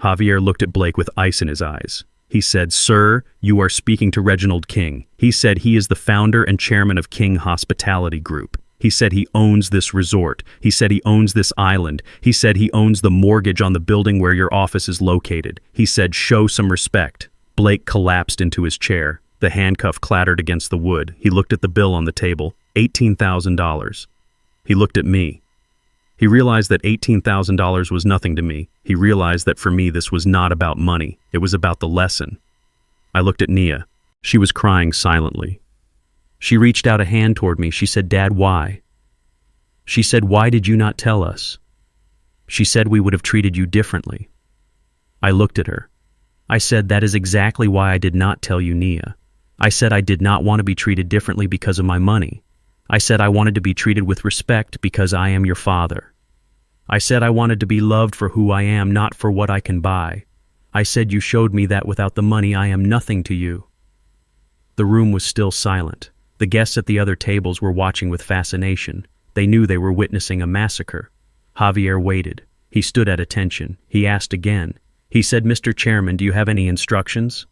Javier looked at Blake with ice in his eyes. He said, "Sir, you are speaking to Reginald King." He said he is the founder and chairman of King Hospitality Group. He said he owns this resort. He said he owns this island. He said he owns the mortgage on the building where your office is located. He said, "Show some respect." Blake collapsed into his chair. The handcuff clattered against the wood. He looked at the bill on the table. $18,000. He looked at me. He realized that $18,000 was nothing to me. He realized that for me this was not about money. It was about the lesson. I looked at Nia. She was crying silently. She reached out a hand toward me. She said, "Dad, why?" She said, "Why did you not tell us?" She said we would have treated you differently. I looked at her. I said, "That is exactly why I did not tell you, Nia." I said I did not want to be treated differently because of my money. I said I wanted to be treated with respect because I am your father. I said I wanted to be loved for who I am, not for what I can buy. I said you showed me that without the money I am nothing to you. The room was still silent. The guests at the other tables were watching with fascination. They knew they were witnessing a massacre. Javier waited. He stood at attention. He asked again. He said, "Mr. Chairman, do you have any instructions?"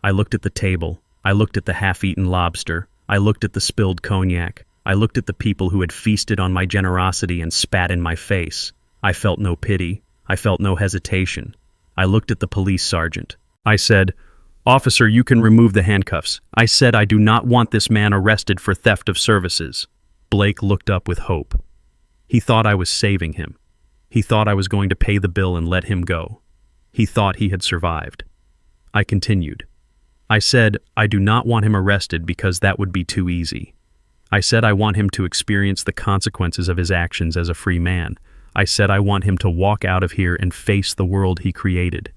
I looked at the table. I looked at the half-eaten lobster. I looked at the spilled cognac. I looked at the people who had feasted on my generosity and spat in my face. I felt no pity. I felt no hesitation. I looked at the police sergeant. I said, "Officer, you can remove the handcuffs." I said I do not want this man arrested for theft of services. Blake looked up with hope. He thought I was saving him. He thought I was going to pay the bill and let him go. He thought he had survived. I continued. I said, "I do not want him arrested because that would be too easy. I said I want him to experience the consequences of his actions as a free man. I said I want him to walk out of here and face the world he created."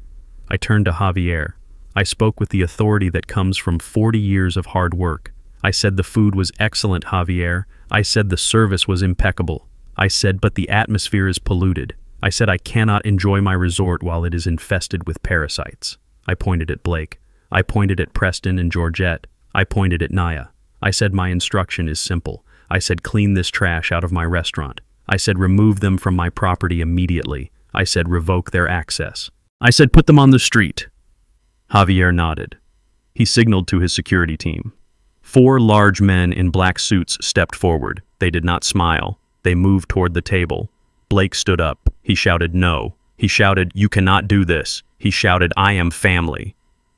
I turned to Javier. I spoke with the authority that comes from 40 years of hard work. I said the food was excellent, Javier. I said the service was impeccable. I said, but the atmosphere is polluted. I said I cannot enjoy my resort while it is infested with parasites. I pointed at Blake. I pointed at Preston and Georgette. I pointed at Naya. I said my instruction is simple. I said clean this trash out of my restaurant. I said remove them from my property immediately. I said revoke their access. I said put them on the street. Javier nodded. He signaled to his security team. 4 large men in black suits stepped forward. They did not smile. They moved toward the table. Blake stood up. He shouted no. He shouted, "You cannot do this." He shouted, "I am family."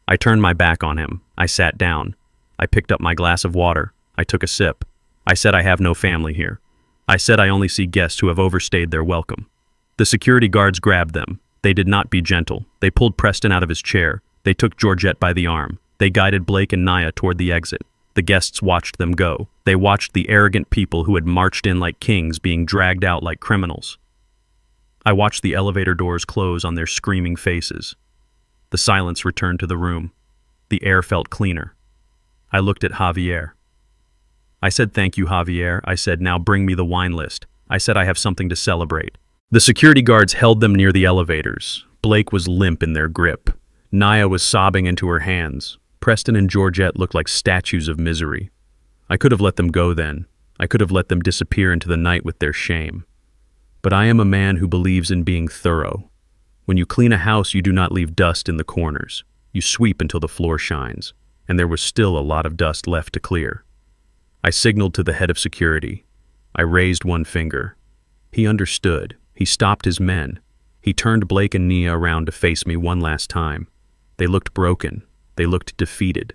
I turned my back on him. I sat down. I picked up my glass of water. I took a sip. I said I have no family here. I said I only see guests who have overstayed their welcome. The security guards grabbed them. They did not be gentle. They pulled Preston out of his chair. They took Georgette by the arm. They guided Blake and Naya toward the exit. The guests watched them go. They watched the arrogant people who had marched in like kings being dragged out like criminals. I watched the elevator doors close on their screaming faces. The silence returned to the room. The air felt cleaner. I looked at Javier. I said, "Thank you, Javier." I said, "Now bring me the wine list." I said, "I have something to celebrate." The security guards held them near the elevators. Blake was limp in their grip. Naya was sobbing into her hands. Preston and Georgette looked like statues of misery. I could have let them go then. I could have let them disappear into the night with their shame. But I am a man who believes in being thorough. When you clean a house, you do not leave dust in the corners. You sweep until the floor shines, and there was still a lot of dust left to clear. I signaled to the head of security. I raised one finger. He understood. He He stopped his men. He turned Blake and Nia around to face me one last time. They looked broken. They looked defeated.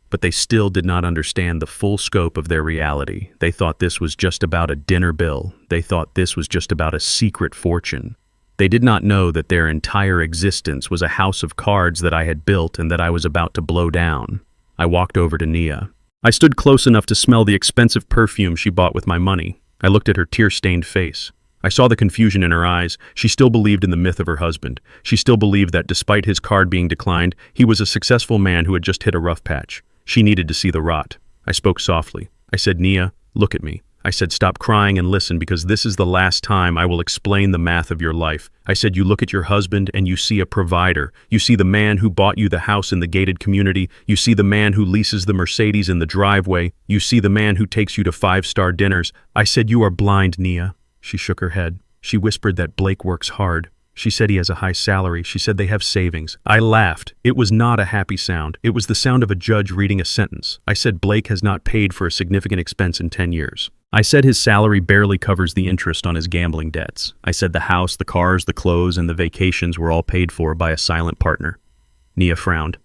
But they still did not understand the full scope of their reality. They thought this was just about a dinner bill. They thought this was just about a secret fortune. They did not know that their entire existence was a house of cards that I had built and that I was about to blow down. I walked over to Nia. I stood close enough to smell the expensive perfume she bought with my money. I looked at her tear-stained face. I saw the confusion in her eyes. She still believed in the myth of her husband. She still believed that despite his card being declined, he was a successful man who had just hit a rough patch. She needed to see the rot. I spoke softly. I said, Nia, look at me. I said, stop crying and listen, because this is the last time I will explain the math of your life. I said, you look at your husband and you see a provider. You see the man who bought you the house in the gated community. You see the man who leases the Mercedes in the driveway. You see the man who takes you to 5-star dinners. I said, you are blind, Nia. She shook her head. She whispered that Blake works hard. She said he has a high salary. She said they have savings. I laughed. It was not a happy sound. It was the sound of a judge reading a sentence. I said Blake has not paid for a significant expense in 10 years. I said his salary barely covers the interest on his gambling debts. I said the house, the cars, the clothes, and the vacations were all paid for by a silent partner. Nia frowned.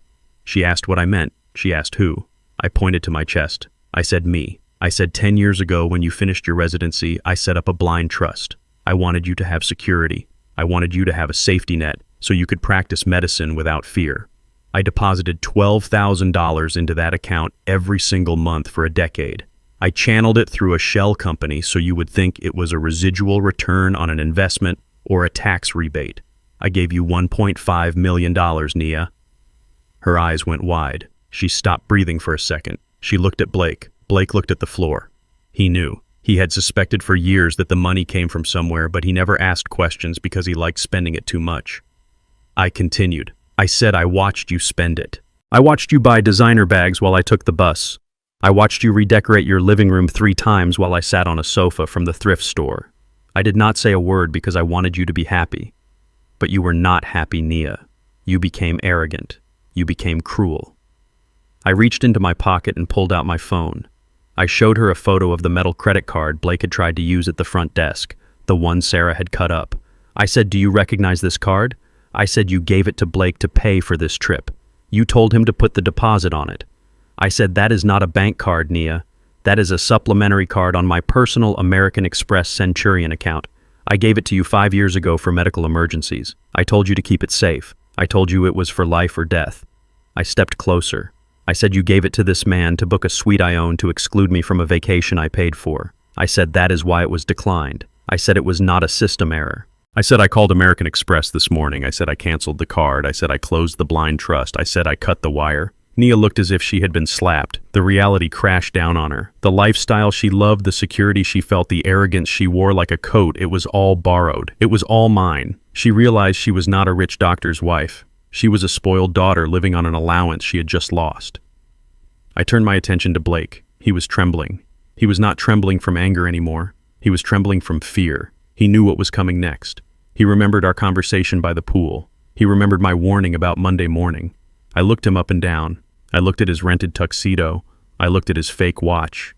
She asked what I meant. She asked who. I pointed to my chest. I said me. I said 10 years ago when you finished your residency, I set up a blind trust. I wanted you to have security. I wanted you to have a safety net so you could practice medicine without fear. I deposited $12,000 into that account every single month for a decade. I channeled it through a shell company so you would think it was a residual return on an investment or a tax rebate. I gave you $1.5 million, Nia. Her eyes went wide. She stopped breathing for a second. She looked at Blake. Blake looked at the floor. He knew. He had suspected for years that the money came from somewhere, but he never asked questions because he liked spending it too much. I continued. I said I watched you spend it. I watched you buy designer bags while I took the bus. I watched you redecorate your living room 3 times while I sat on a sofa from the thrift store. I did not say a word because I wanted you to be happy. But you were not happy, Nia. You became arrogant. You became cruel. I reached into my pocket and pulled out my phone. I showed her a photo of the metal credit card Blake had tried to use at the front desk, the one Sarah had cut up. I said, do you recognize this card? I said you gave it to Blake to pay for this trip. You told him to put the deposit on it. I said, that is not a bank card, Nia. That is a supplementary card on my personal American Express Centurion account. I gave it to you 5 years ago for medical emergencies. I told you to keep it safe. I told you it was for life or death. I stepped closer. I said you gave it to this man to book a suite I own to exclude me from a vacation I paid for. I said that is why it was declined. I said it was not a system error. I said I called American Express this morning. I said I canceled the card. I said I closed the blind trust. I said I cut the wire. Nia looked as if she had been slapped. The reality crashed down on her. The lifestyle she loved, the security she felt, the arrogance she wore like a coat, it was all borrowed. It was all mine. She realized she was not a rich doctor's wife. She was a spoiled daughter living on an allowance she had just lost. I turned my attention to Blake. He was trembling. He was not trembling from anger anymore. He was trembling from fear. He knew what was coming next. He remembered our conversation by the pool. He remembered my warning about Monday morning. I looked him up and down. I looked at his rented tuxedo. I looked at his fake watch.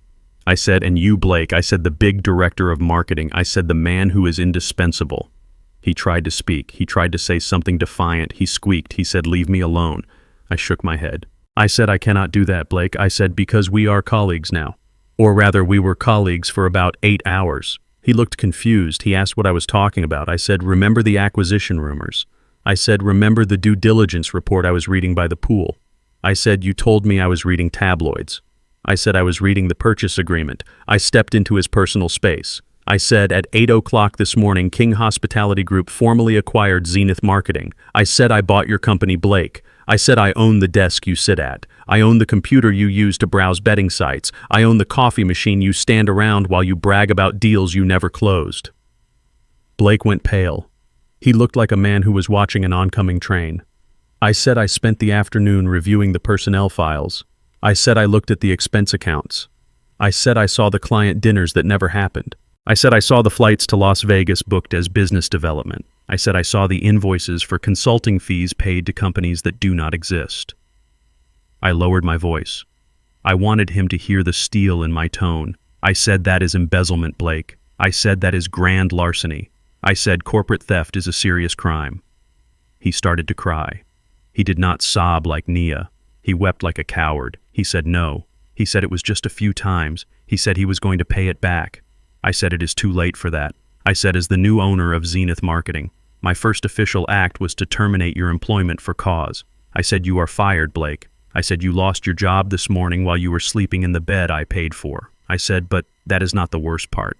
I said, and you, Blake, I said the big director of marketing. I said the man who is indispensable. He tried to speak. He tried to say something defiant. He squeaked. He said, leave me alone. I shook my head. I said, I cannot do that, Blake. I said, because we are colleagues now. Or rather, we were colleagues for about 8 hours. He looked confused. He asked what I was talking about. I said, remember the acquisition rumors. I said, remember the due diligence report I was reading by the pool. I said, you told me I was reading tabloids. I said I was reading the purchase agreement. I stepped into his personal space. I said, at 8 o'clock this morning, King Hospitality Group formally acquired Zenith Marketing. I said I bought your company, Blake. I said I own the desk you sit at. I own the computer you use to browse betting sites. I own the coffee machine you stand around while you brag about deals you never closed. Blake went pale. He looked like a man who was watching an oncoming train. I said I spent the afternoon reviewing the personnel files. I said I looked at the expense accounts. I said I saw the client dinners that never happened. I said I saw the flights to Las Vegas booked as business development. I said I saw the invoices for consulting fees paid to companies that do not exist. I lowered my voice. I wanted him to hear the steel in my tone. I said that is embezzlement, Blake. I said that is grand larceny. I said corporate theft is a serious crime. He started to cry. He did not sob like Nia. He wept like a coward. He said no. He said it was just a few times. He said he was going to pay it back. I said it is too late for that. I said, as the new owner of Zenith Marketing, my first official act was to terminate your employment for cause. I said, you are fired, Blake. I said, you lost your job this morning while you were sleeping in the bed I paid for. I said, but that is not the worst part.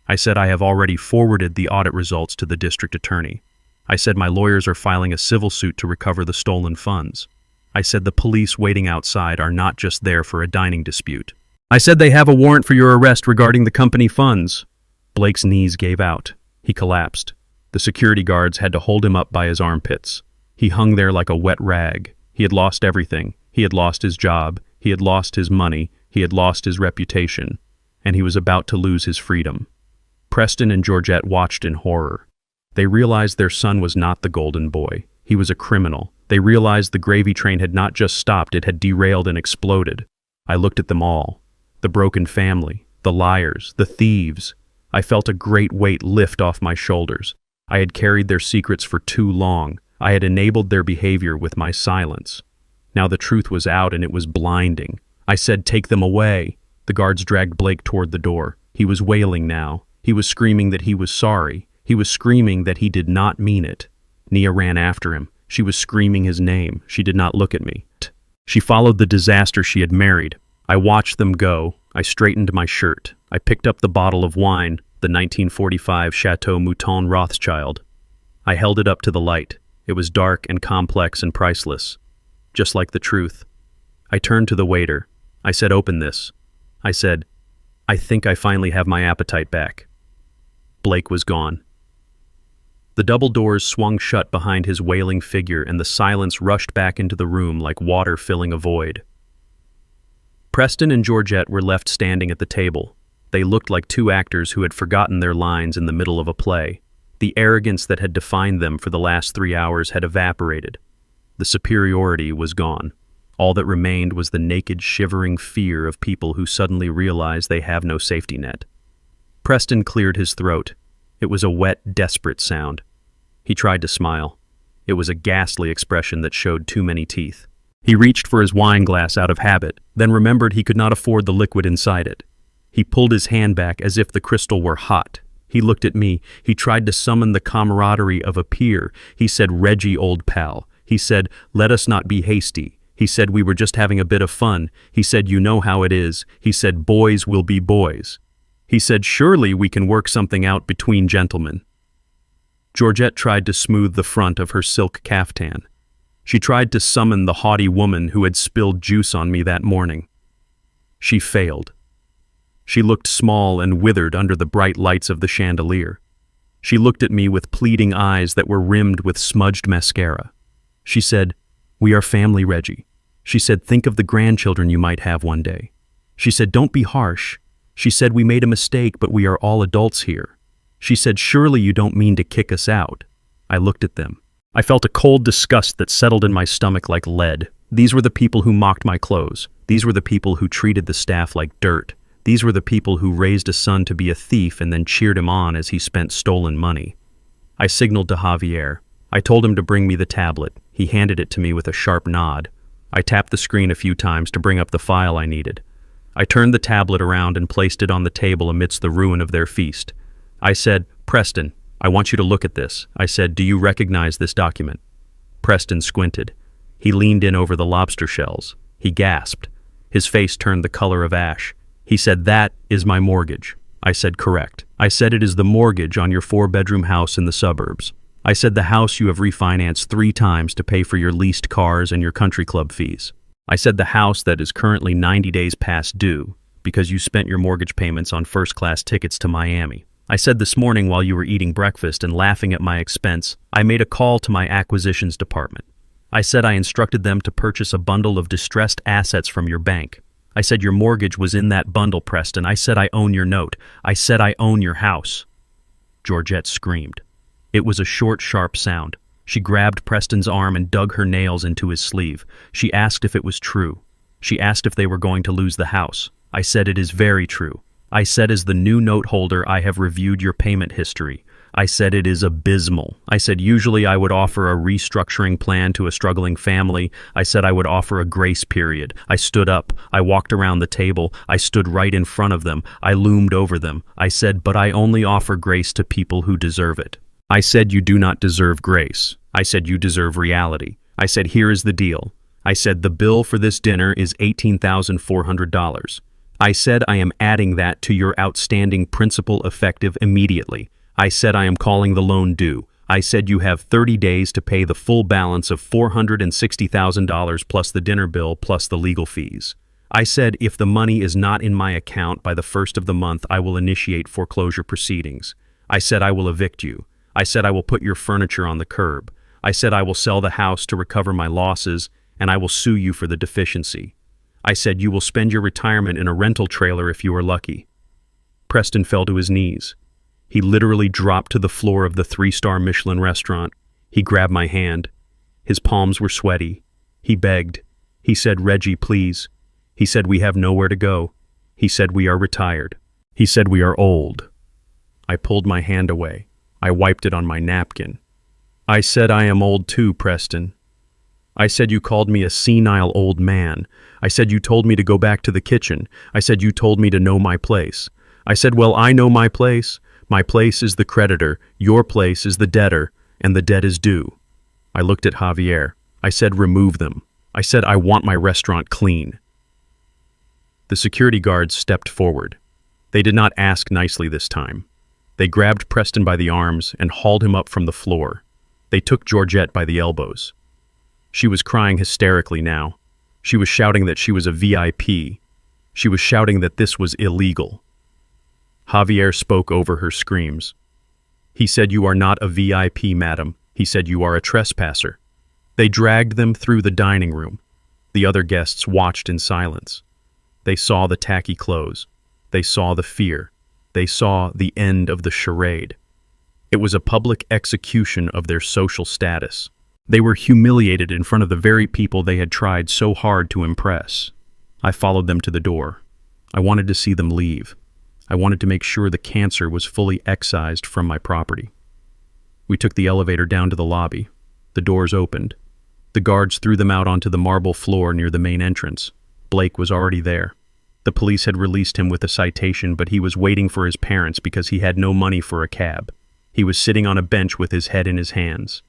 I said, I have already forwarded the audit results to the district attorney. I said, my lawyers are filing a civil suit to recover the stolen funds. I said, the police waiting outside are not just there for a dining dispute. I said, they have a warrant for your arrest regarding the company funds. Blake's knees gave out. He collapsed. The security guards had to hold him up by his armpits. He hung there like a wet rag. He had lost everything. He had lost his job. He had lost his money. He had lost his reputation. And he was about to lose his freedom. Preston and Georgette watched in horror. They realized their son was not the golden boy. He was a criminal. They realized the gravy train had not just stopped, it had derailed and exploded. I looked at them all. The broken family, the liars, the thieves. I felt a great weight lift off my shoulders. I had carried their secrets for too long. I had enabled their behavior with my silence. Now the truth was out and it was blinding. I said, take them away. The guards dragged Blake toward the door. He was wailing now. He was screaming that he was sorry. He was screaming that he did not mean it. Nia ran after him. She was screaming his name. She did not look at me. She followed the disaster she had married. I watched them go. I straightened my shirt. I picked up the bottle of wine, the 1945 Chateau Mouton Rothschild. I held it up to the light. It was dark and complex and priceless, just like the truth. I turned to the waiter. I said, open this. I said, I think I finally have my appetite back. Blake was gone. The double doors swung shut behind his wailing figure and the silence rushed back into the room like water filling a void. Preston and Georgette were left standing at the table. They looked like two actors who had forgotten their lines in the middle of a play. The arrogance that had defined them for the last 3 hours had evaporated. The superiority was gone. All that remained was the naked, shivering fear of people who suddenly realize they have no safety net. Preston cleared his throat. It was a wet, desperate sound. He tried to smile. It was a ghastly expression that showed too many teeth. He reached for his wine glass out of habit, then remembered he could not afford the liquid inside it. He pulled his hand back as if the crystal were hot. He looked at me. He tried to summon the camaraderie of a peer. He said, Reggie, old pal. He said, let us not be hasty. He said, we were just having a bit of fun. He said, you know how it is. He said, boys will be boys. He said, surely we can work something out between gentlemen. Georgette tried to smooth the front of her silk caftan. She tried to summon the haughty woman who had spilled juice on me that morning. She failed. She looked small and withered under the bright lights of the chandelier. She looked at me with pleading eyes that were rimmed with smudged mascara. She said, we are family, Reggie. She said, think of the grandchildren you might have one day. She said, don't be harsh. She said, we made a mistake, but we are all adults here. She said, surely you don't mean to kick us out. I looked at them. I felt a cold disgust that settled in my stomach like lead. These were the people who mocked my clothes. These were the people who treated the staff like dirt. These were the people who raised a son to be a thief and then cheered him on as he spent stolen money. I signaled to Javier. I told him to bring me the tablet. He handed it to me with a sharp nod. I tapped the screen a few times to bring up the file I needed. I turned the tablet around and placed it on the table amidst the ruin of their feast. I said, Preston, I want you to look at this. I said, do you recognize this document? Preston squinted. He leaned in over the lobster shells. He gasped. His face turned the color of ash. He said, that is my mortgage. I said, correct. I said, it is the mortgage on your 4-bedroom house in the suburbs. I said, the house you have refinanced 3 times to pay for your leased cars and your country club fees. I said, the house that is currently 90 days past due because you spent your mortgage payments on first-class tickets to Miami. I said, this morning while you were eating breakfast and laughing at my expense, I made a call to my acquisitions department. I said I instructed them to purchase a bundle of distressed assets from your bank. I said your mortgage was in that bundle, Preston. I said I own your note. I said I own your house. Georgette screamed. It was a short, sharp sound. She grabbed Preston's arm and dug her nails into his sleeve. She asked if it was true. She asked if they were going to lose the house. I said it is very true. I said, as the new note holder, I have reviewed your payment history. I said it is abysmal. I said usually I would offer a restructuring plan to a struggling family. I said I would offer a grace period. I stood up. I walked around the table. I stood right in front of them. I loomed over them. I said, but I only offer grace to people who deserve it. I said you do not deserve grace. I said you deserve reality. I said here is the deal. I said the bill for this dinner is $18,400. I said I am adding that to your outstanding principal effective immediately. I said I am calling the loan due. I said you have 30 days to pay the full balance of $460,000 plus the dinner bill plus the legal fees. I said if the money is not in my account by the first of the month, I will initiate foreclosure proceedings. I said I will evict you. I said I will put your furniture on the curb. I said I will sell the house to recover my losses, and I will sue you for the deficiency. I said you will spend your retirement in a rental trailer if you are lucky. Preston fell to his knees. He literally dropped to the floor of the 3-star Michelin restaurant. He grabbed my hand. His palms were sweaty. He begged. He said, Reggie, please. He said we have nowhere to go. He said we are retired. He said we are old. I pulled my hand away. I wiped it on my napkin. I said I am old too, Preston. I said you called me a senile old man. I said you told me to go back to the kitchen. I said you told me to know my place. I said, well, I know my place. My place is the creditor, your place is the debtor, and the debt is due. I looked at Javier. I said, remove them. I said, I want my restaurant clean. The security guards stepped forward. They did not ask nicely this time. They grabbed Preston by the arms and hauled him up from the floor. They took Georgette by the elbows. She was crying hysterically now. She was shouting that she was a VIP. She was shouting that this was illegal. Javier spoke over her screams. He said, you are not a VIP, madam. He said, you are a trespasser. They dragged them through the dining room. The other guests watched in silence. They saw the tacky clothes. They saw the fear. They saw the end of the charade. It was a public execution of their social status. They were humiliated in front of the very people they had tried so hard to impress. I followed them to the door. I wanted to see them leave. I wanted to make sure the cancer was fully excised from my property. We took the elevator down to the lobby. The doors opened. The guards threw them out onto the marble floor near the main entrance. Blake was already there. The police had released him with a citation, but he was waiting for his parents because he had no money for a cab. He was sitting on a bench with his head in his hands.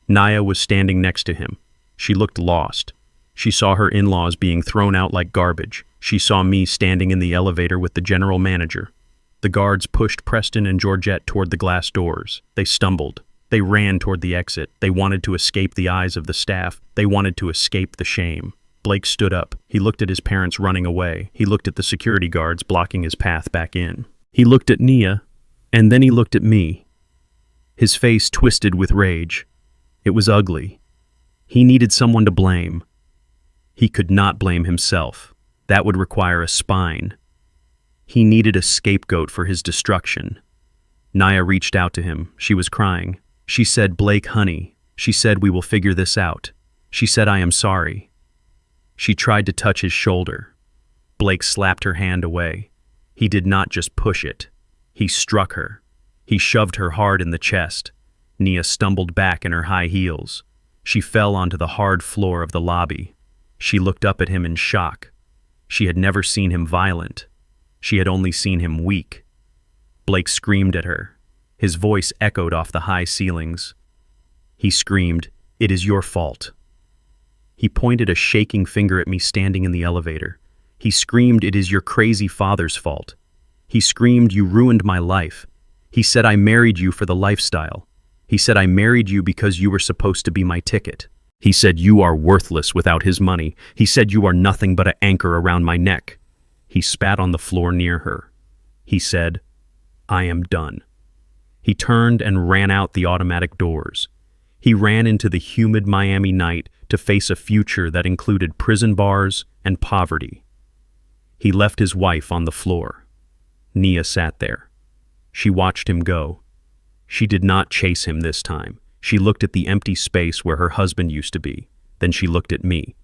Naya was standing next to him. She looked lost. She saw her in-laws being thrown out like garbage. She saw me standing in the elevator with the general manager. The guards pushed Preston and Georgette toward the glass doors. They stumbled. They ran toward the exit. They wanted to escape the eyes of the staff. They wanted to escape the shame. Blake stood up. He looked at his parents running away. He looked at the security guards blocking his path back in. He looked at Nia, and then he looked at me. His face twisted with rage. It was ugly. He needed someone to blame. He could not blame himself. That would require a spine. He needed a scapegoat for his destruction. Naya reached out to him. She was crying. She said, Blake, honey. She said, we will figure this out. She said, I am sorry. She tried to touch his shoulder. Blake slapped her hand away. He did not just push it. He struck her. He shoved her hard in the chest. Nia stumbled back in her high heels. She fell onto the hard floor of the lobby. She looked up at him in shock. She had never seen him violent. She had only seen him weak. Blake screamed at her. His voice echoed off the high ceilings. He screamed, "It is your fault." He pointed a shaking finger at me standing in the elevator. He screamed, "It is your crazy father's fault." He screamed, "You ruined my life." He said, "I married you for the lifestyle." He said, "I married you because you were supposed to be my ticket." He said, "You are worthless without his money." He said, "You are nothing but an anchor around my neck." He spat on the floor near her. He said, "I am done." He turned and ran out the automatic doors. He ran into the humid Miami night to face a future that included prison bars and poverty. He left his wife on the floor. Nia sat there. She watched him go. She did not chase him this time. She looked at the empty space where her husband used to be. Then she looked at me.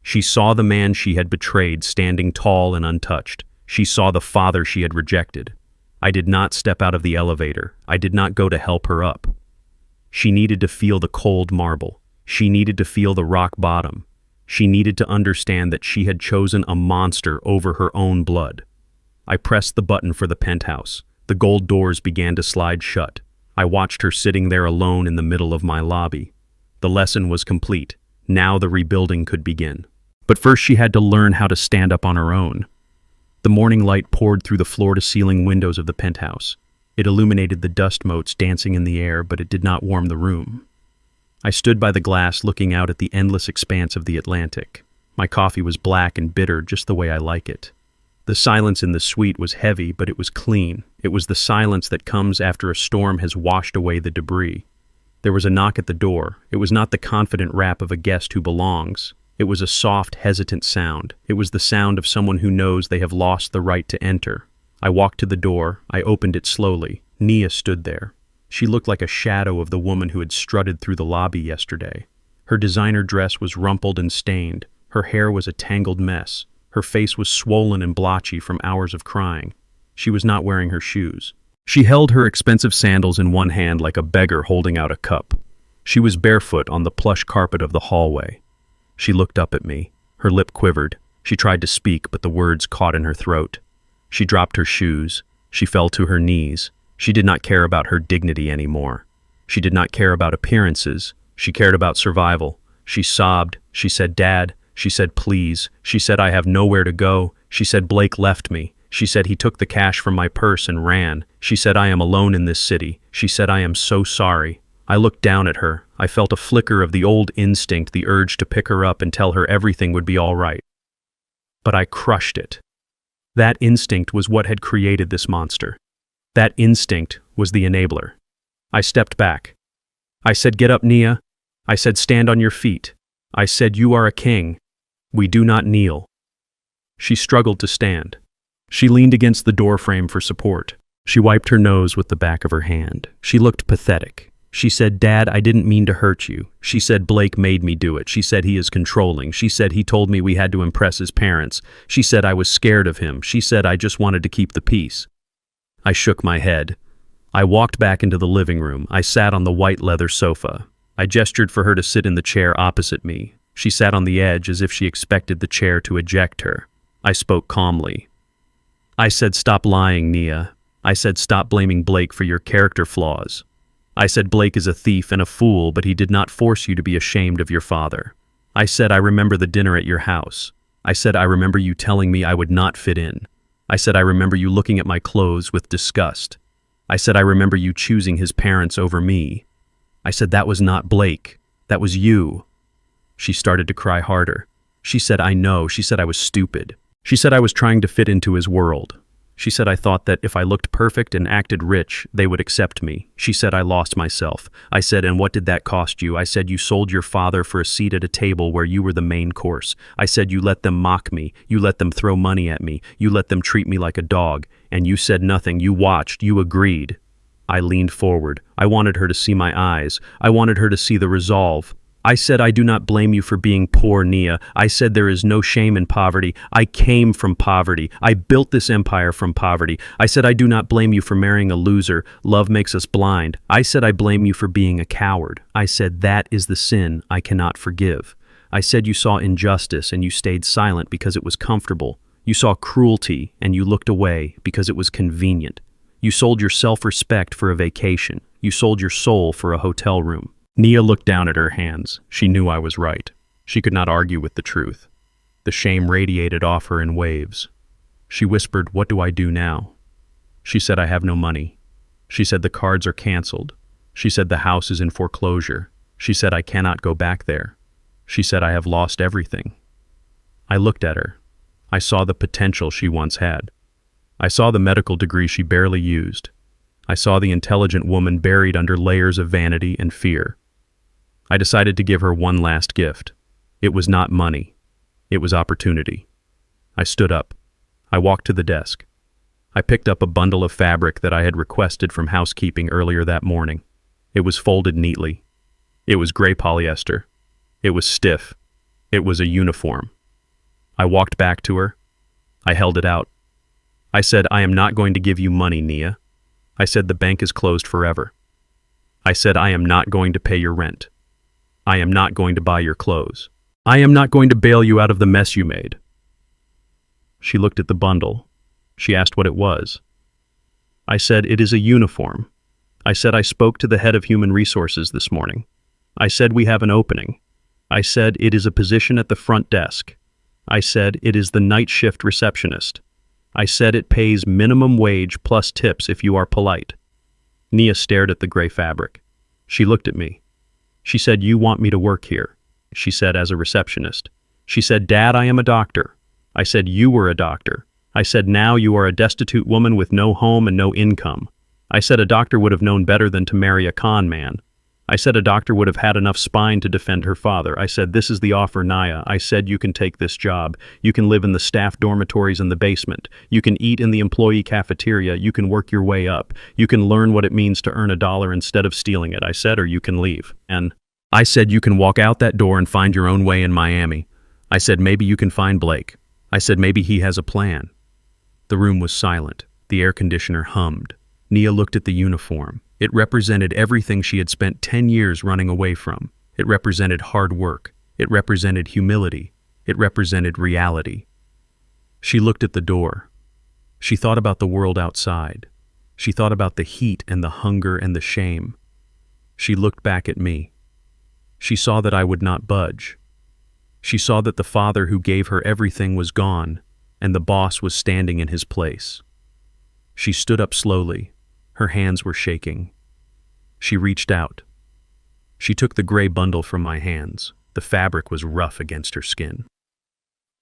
She saw the man she had betrayed standing tall and untouched. She saw the father she had rejected. I did not step out of the elevator. I did not go to help her up. She needed to feel the cold marble. She needed to feel the rock bottom. She needed to understand that she had chosen a monster over her own blood. I pressed the button for the penthouse. The gold doors began to slide shut. I watched her sitting there alone in the middle of my lobby. The lesson was complete. Now the rebuilding could begin. But first she had to learn how to stand up on her own. The morning light poured through the floor-to-ceiling windows of the penthouse. It illuminated the dust motes dancing in the air, but it did not warm the room. I stood by the glass looking out at the endless expanse of the Atlantic. My coffee was black and bitter, just the way I like it. The silence in the suite was heavy, but it was clean. It was the silence that comes after a storm has washed away the debris. There was a knock at the door. It was not the confident rap of a guest who belongs. It was a soft, hesitant sound. It was the sound of someone who knows they have lost the right to enter. I walked to the door. I opened it slowly. Nia stood there. She looked like a shadow of the woman who had strutted through the lobby yesterday. Her designer dress was rumpled and stained. Her hair was a tangled mess. Her face was swollen and blotchy from hours of crying. She was not wearing her shoes. She held her expensive sandals in one hand like a beggar holding out a cup. She was barefoot on the plush carpet of the hallway. She looked up at me. Her lip quivered. She tried to speak, but the words caught in her throat. She dropped her shoes. She fell to her knees. She did not care about her dignity anymore. She did not care about appearances. She cared about survival. She sobbed. She said, "Dad." She said, "Please." She said, "I have nowhere to go." She said, "Blake left me." She said, "He took the cash from my purse and ran." She said, "I am alone in this city." She said, "I am so sorry." I looked down at her. I felt a flicker of the old instinct, the urge to pick her up and tell her everything would be all right. But I crushed it. That instinct was what had created this monster. That instinct was the enabler. I stepped back. I said, "Get up, Nia." I said, "Stand on your feet." I said, "You are a king. We do not kneel." She struggled to stand. She leaned against the doorframe for support. She wiped her nose with the back of her hand. She looked pathetic. She said, "Dad, I didn't mean to hurt you." She said, "Blake made me do it." She said, "He is controlling." She said, "He told me we had to impress his parents." She said, "I was scared of him." She said, "I just wanted to keep the peace." I shook my head. I walked back into the living room. I sat on the white leather sofa. I gestured for her to sit in the chair opposite me. She sat on the edge as if she expected the chair to eject her. I spoke calmly. I said, "Stop lying, Nia." I said, "Stop blaming Blake for your character flaws." I said, "Blake is a thief and a fool, but he did not force you to be ashamed of your father." I said, "I remember the dinner at your house." I said, "I remember you telling me I would not fit in." I said, "I remember you looking at my clothes with disgust." I said, "I remember you choosing his parents over me." I said, "That was not Blake. That was you." She started to cry harder. She said, "I know." She said I was stupid. She said I was trying to fit into his world. She said I thought that if I looked perfect and acted rich, they would accept me. She said I lost myself. I said, "And what did that cost you?" I said, "You sold your father for a seat at a table where you were the main course." I said, "You let them mock me. You let them throw money at me. You let them treat me like a dog. And you said nothing. You watched. You agreed." I leaned forward. I wanted her to see my eyes. I wanted her to see the resolve. I said, "I do not blame you for being poor, Nia." I said, "There is no shame in poverty. I came from poverty. I built this empire from poverty." I said, "I do not blame you for marrying a loser. Love makes us blind." I said, "I blame you for being a coward." I said, "That is the sin I cannot forgive." I said, "You saw injustice and you stayed silent because it was comfortable. You saw cruelty and you looked away because it was convenient. You sold your self-respect for a vacation. You sold your soul for a hotel room." Nia looked down at her hands. She knew I was right. She could not argue with the truth. The shame radiated off her in waves. She whispered, "What do I do now?" She said, "I have no money." She said, "The cards are canceled." She said, "The house is in foreclosure." She said, "I cannot go back there." She said, "I have lost everything." I looked at her. I saw the potential she once had. I saw the medical degree she barely used. I saw the intelligent woman buried under layers of vanity and fear. I decided to give her one last gift. It was not money. It was opportunity. I stood up. I walked to the desk. I picked up a bundle of fabric that I had requested from housekeeping earlier that morning. It was folded neatly. It was gray polyester. It was stiff. It was a uniform. I walked back to her. I held it out. I said, I am not going to give you money, Nia. I said, the bank is closed forever. I said, I am not going to pay your rent. I am not going to buy your clothes. I am not going to bail you out of the mess you made. She looked at the bundle. She asked what it was. I said, it is a uniform. I said, I spoke to the head of human resources this morning. I said, we have an opening. I said, it is a position at the front desk. I said, it is the night shift receptionist. I said, it pays minimum wage plus tips if you are polite. Nia stared at the gray fabric. She looked at me. She said, you want me to work here, she said, as a receptionist. She said, Dad, I am a doctor. I said, you were a doctor. I said, now you are a destitute woman with no home and no income. I said, a doctor would have known better than to marry a con man. I said, a doctor would have had enough spine to defend her father. I said, this is the offer, Nia. I said, you can take this job. You can live in the staff dormitories in the basement. You can eat in the employee cafeteria. You can work your way up. You can learn what it means to earn $1 instead of stealing it. I said, or you can leave. And I said, you can walk out that door and find your own way in Miami. I said, maybe you can find Blake. I said, maybe he has a plan. The room was silent. The air conditioner hummed. Nia looked at the uniform. It represented everything she had spent 10 years running away from. It represented hard work. It represented humility. It represented reality. She looked at the door. She thought about the world outside. She thought about the heat and the hunger and the shame. She looked back at me. She saw that I would not budge. She saw that the father who gave her everything was gone, and the boss was standing in his place. She stood up slowly. Her hands were shaking. She reached out. She took the gray bundle from my hands. The fabric was rough against her skin.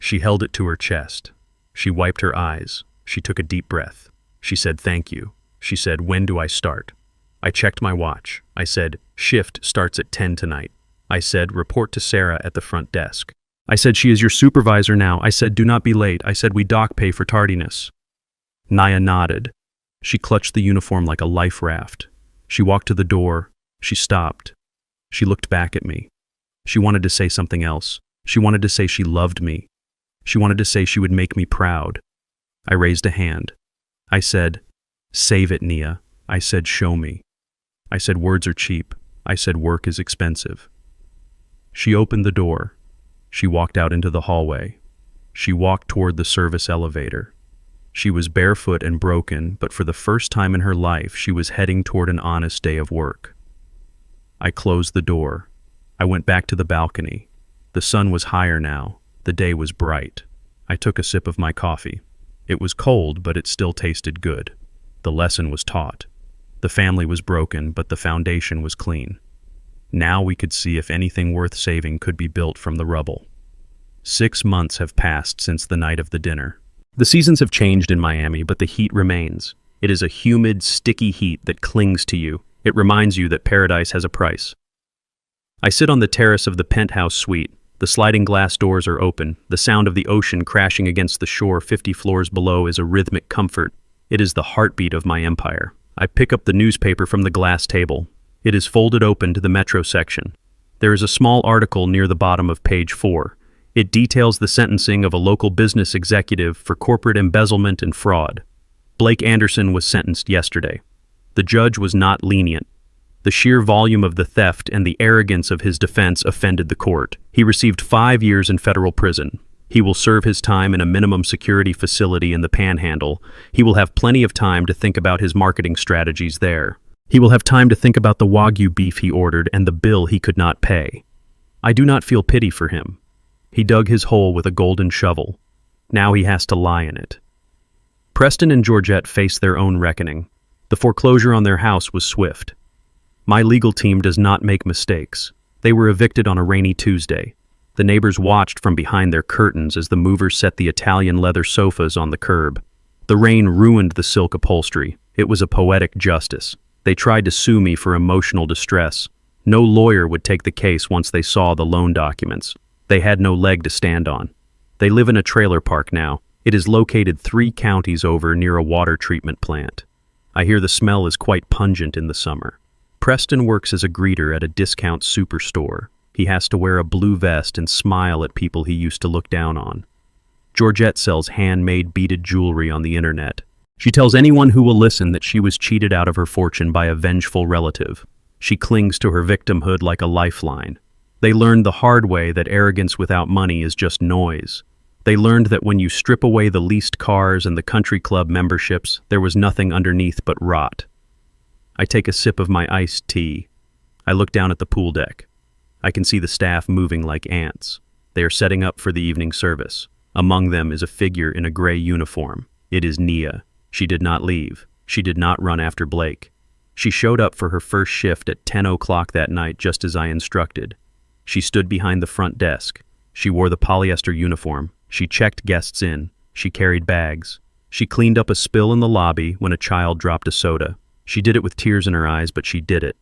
She held it to her chest. She wiped her eyes. She took a deep breath. She said, thank you. She said, when do I start? I checked my watch. I said, shift starts at 10 tonight. I said, report to Sarah at the front desk. I said, she is your supervisor now. I said, do not be late. I said, we dock pay for tardiness. Nia nodded. She clutched the uniform like a life raft. She walked to the door. She stopped. She looked back at me. She wanted to say something else. She wanted to say she loved me. She wanted to say she would make me proud. I raised a hand. I said, save it, Nia. I said, show me. I said, words are cheap. I said, work is expensive. She opened the door. She walked out into the hallway. She walked toward the service elevator. She was barefoot and broken, but for the first time in her life, she was heading toward an honest day of work. I closed the door. I went back to the balcony. The sun was higher now. The day was bright. I took a sip of my coffee. It was cold, but it still tasted good. The lesson was taught. The family was broken, but the foundation was clean. Now we could see if anything worth saving could be built from the rubble. 6 months have passed since the night of the dinner. The seasons have changed in Miami, but the heat remains. It is a humid, sticky heat that clings to you. It reminds you that paradise has a price. I sit on the terrace of the penthouse suite. The sliding glass doors are open. The sound of the ocean crashing against the shore 50 floors below is a rhythmic comfort. It is the heartbeat of my empire. I pick up the newspaper from the glass table. It is folded open to the metro section. There is a small article near the bottom of page 4. It details the sentencing of a local business executive for corporate embezzlement and fraud. Blake Anderson was sentenced yesterday. The judge was not lenient. The sheer volume of the theft and the arrogance of his defense offended the court. He received 5 years in federal prison. He will serve his time in a minimum security facility in the Panhandle. He will have plenty of time to think about his marketing strategies there. He will have time to think about the Wagyu beef he ordered and the bill he could not pay. I do not feel pity for him. He dug his hole with a golden shovel. Now he has to lie in it. Preston and Georgette faced their own reckoning. The foreclosure on their house was swift. My legal team does not make mistakes. They were evicted on a rainy Tuesday. The neighbors watched from behind their curtains as the movers set the Italian leather sofas on the curb. The rain ruined the silk upholstery. It was a poetic justice. They tried to sue me for emotional distress. No lawyer would take the case once they saw the loan documents. They had no leg to stand on. They live in a trailer park now. It is located 3 counties over near a water treatment plant. I hear the smell is quite pungent in the summer. Preston works as a greeter at a discount superstore. He has to wear a blue vest and smile at people he used to look down on. Georgette sells handmade beaded jewelry on the internet. She tells anyone who will listen that she was cheated out of her fortune by a vengeful relative. She clings to her victimhood like a lifeline. They learned the hard way that arrogance without money is just noise. They learned that when you strip away the leased cars and the country club memberships, there was nothing underneath but rot. I take a sip of my iced tea. I look down at the pool deck. I can see the staff moving like ants. They are setting up for the evening service. Among them is a figure in a gray uniform. It is Nia. She did not leave. She did not run after Blake. She showed up for her first shift at 10 o'clock that night, just as I instructed. She stood behind the front desk. She wore the polyester uniform. She checked guests in. She carried bags. She cleaned up a spill in the lobby when a child dropped a soda. She did it with tears in her eyes, but she did it.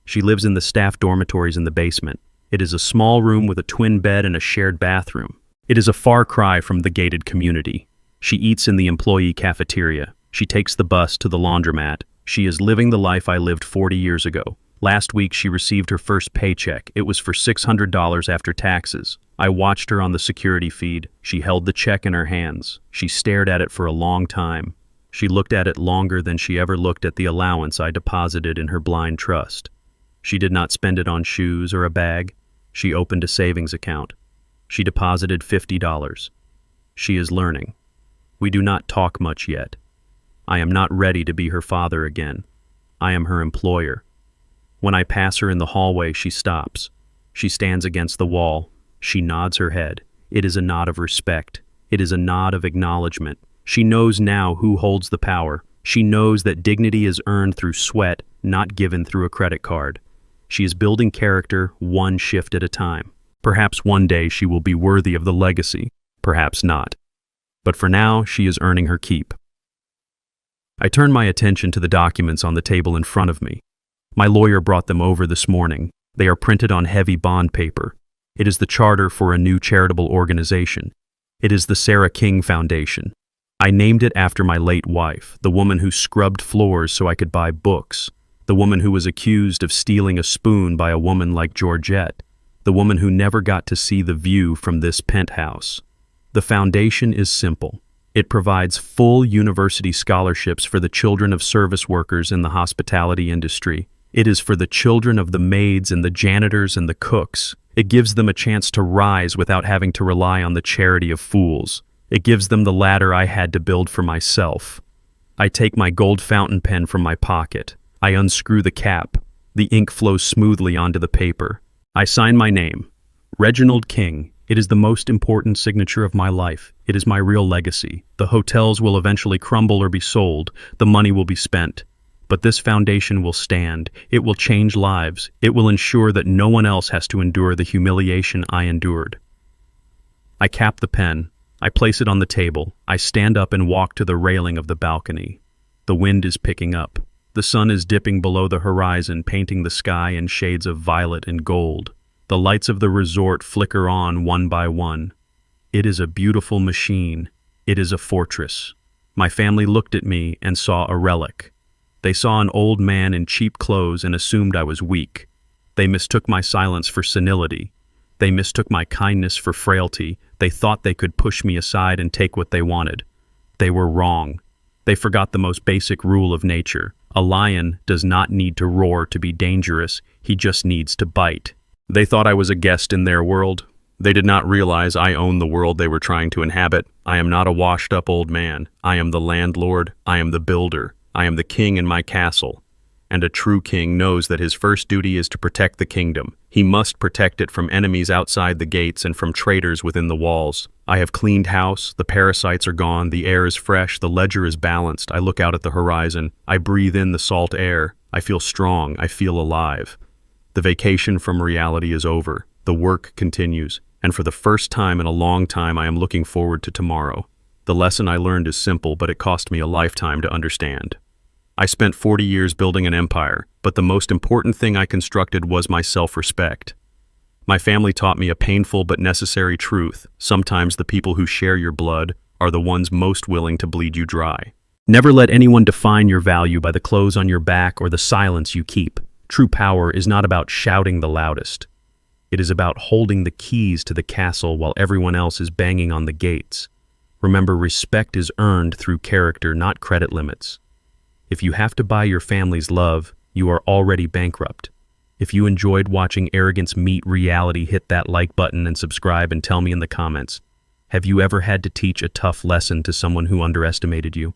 She lives in the staff dormitories in the basement. It is a small room with a twin bed and a shared bathroom. It is a far cry from the gated community. She eats in the employee cafeteria. She takes the bus to the laundromat. She is living the life I lived 40 years ago. Last week she received her first paycheck. It was for $600 after taxes. I watched her on the security feed. She held the check in her hands. She stared at it for a long time. She looked at it longer than she ever looked at the allowance I deposited in her blind trust. She did not spend it on shoes or a bag. She opened a savings account. She deposited $50. She is learning. We do not talk much yet. I am not ready to be her father again. I am her employer. When I pass her in the hallway, she stops. She stands against the wall. She nods her head. It is a nod of respect. It is a nod of acknowledgement. She knows now who holds the power. She knows that dignity is earned through sweat, not given through a credit card. She is building character one shift at a time. Perhaps one day she will be worthy of the legacy. Perhaps not. But for now, she is earning her keep. I turn my attention to the documents on the table in front of me. My lawyer brought them over this morning. They are printed on heavy bond paper. It is the charter for a new charitable organization. It is the Sarah King Foundation. I named it after my late wife, the woman who scrubbed floors so I could buy books, the woman who was accused of stealing a spoon by a woman like Georgette, the woman who never got to see the view from this penthouse. The foundation is simple. It provides full university scholarships for the children of service workers in the hospitality industry. It is for the children of the maids and the janitors and the cooks. It gives them a chance to rise without having to rely on the charity of fools. It gives them the ladder I had to build for myself. I take my gold fountain pen from my pocket. I unscrew the cap. The ink flows smoothly onto the paper. I sign my name, Reginald King. It is the most important signature of my life. It is my real legacy. The hotels will eventually crumble or be sold. The money will be spent. But this foundation will stand. It will change lives. It will ensure that no one else has to endure the humiliation I endured. I cap the pen. I place it on the table. I stand up and walk to the railing of the balcony. The wind is picking up. The sun is dipping below the horizon, painting the sky in shades of violet and gold. The lights of the resort flicker on one by one. It is a beautiful machine. It is a fortress. My family looked at me and saw a relic. They saw an old man in cheap clothes and assumed I was weak. They mistook my silence for senility. They mistook my kindness for frailty. They thought they could push me aside and take what they wanted. They were wrong. They forgot the most basic rule of nature. A lion does not need to roar to be dangerous. He just needs to bite. They thought I was a guest in their world. They did not realize I own the world they were trying to inhabit. I am not a washed-up old man. I am the landlord. I am the builder. I am the king in my castle. And a true king knows that his first duty is to protect the kingdom. He must protect it from enemies outside the gates and from traitors within the walls. I have cleaned house. The parasites are gone. The air is fresh. The ledger is balanced. I look out at the horizon. I breathe in the salt air. I feel strong. I feel alive. The vacation from reality is over. The work continues. And for the first time in a long time, I am looking forward to tomorrow. The lesson I learned is simple, but it cost me a lifetime to understand. I spent 40 years building an empire, but the most important thing I constructed was my self-respect. My family taught me a painful but necessary truth. Sometimes the people who share your blood are the ones most willing to bleed you dry. Never let anyone define your value by the clothes on your back or the silence you keep. True power is not about shouting the loudest. It is about holding the keys to the castle while everyone else is banging on the gates. Remember, respect is earned through character, not credit limits. If you have to buy your family's love, you are already bankrupt. If you enjoyed watching arrogance meet reality, hit that like button and subscribe and tell me in the comments. Have you ever had to teach a tough lesson to someone who underestimated you?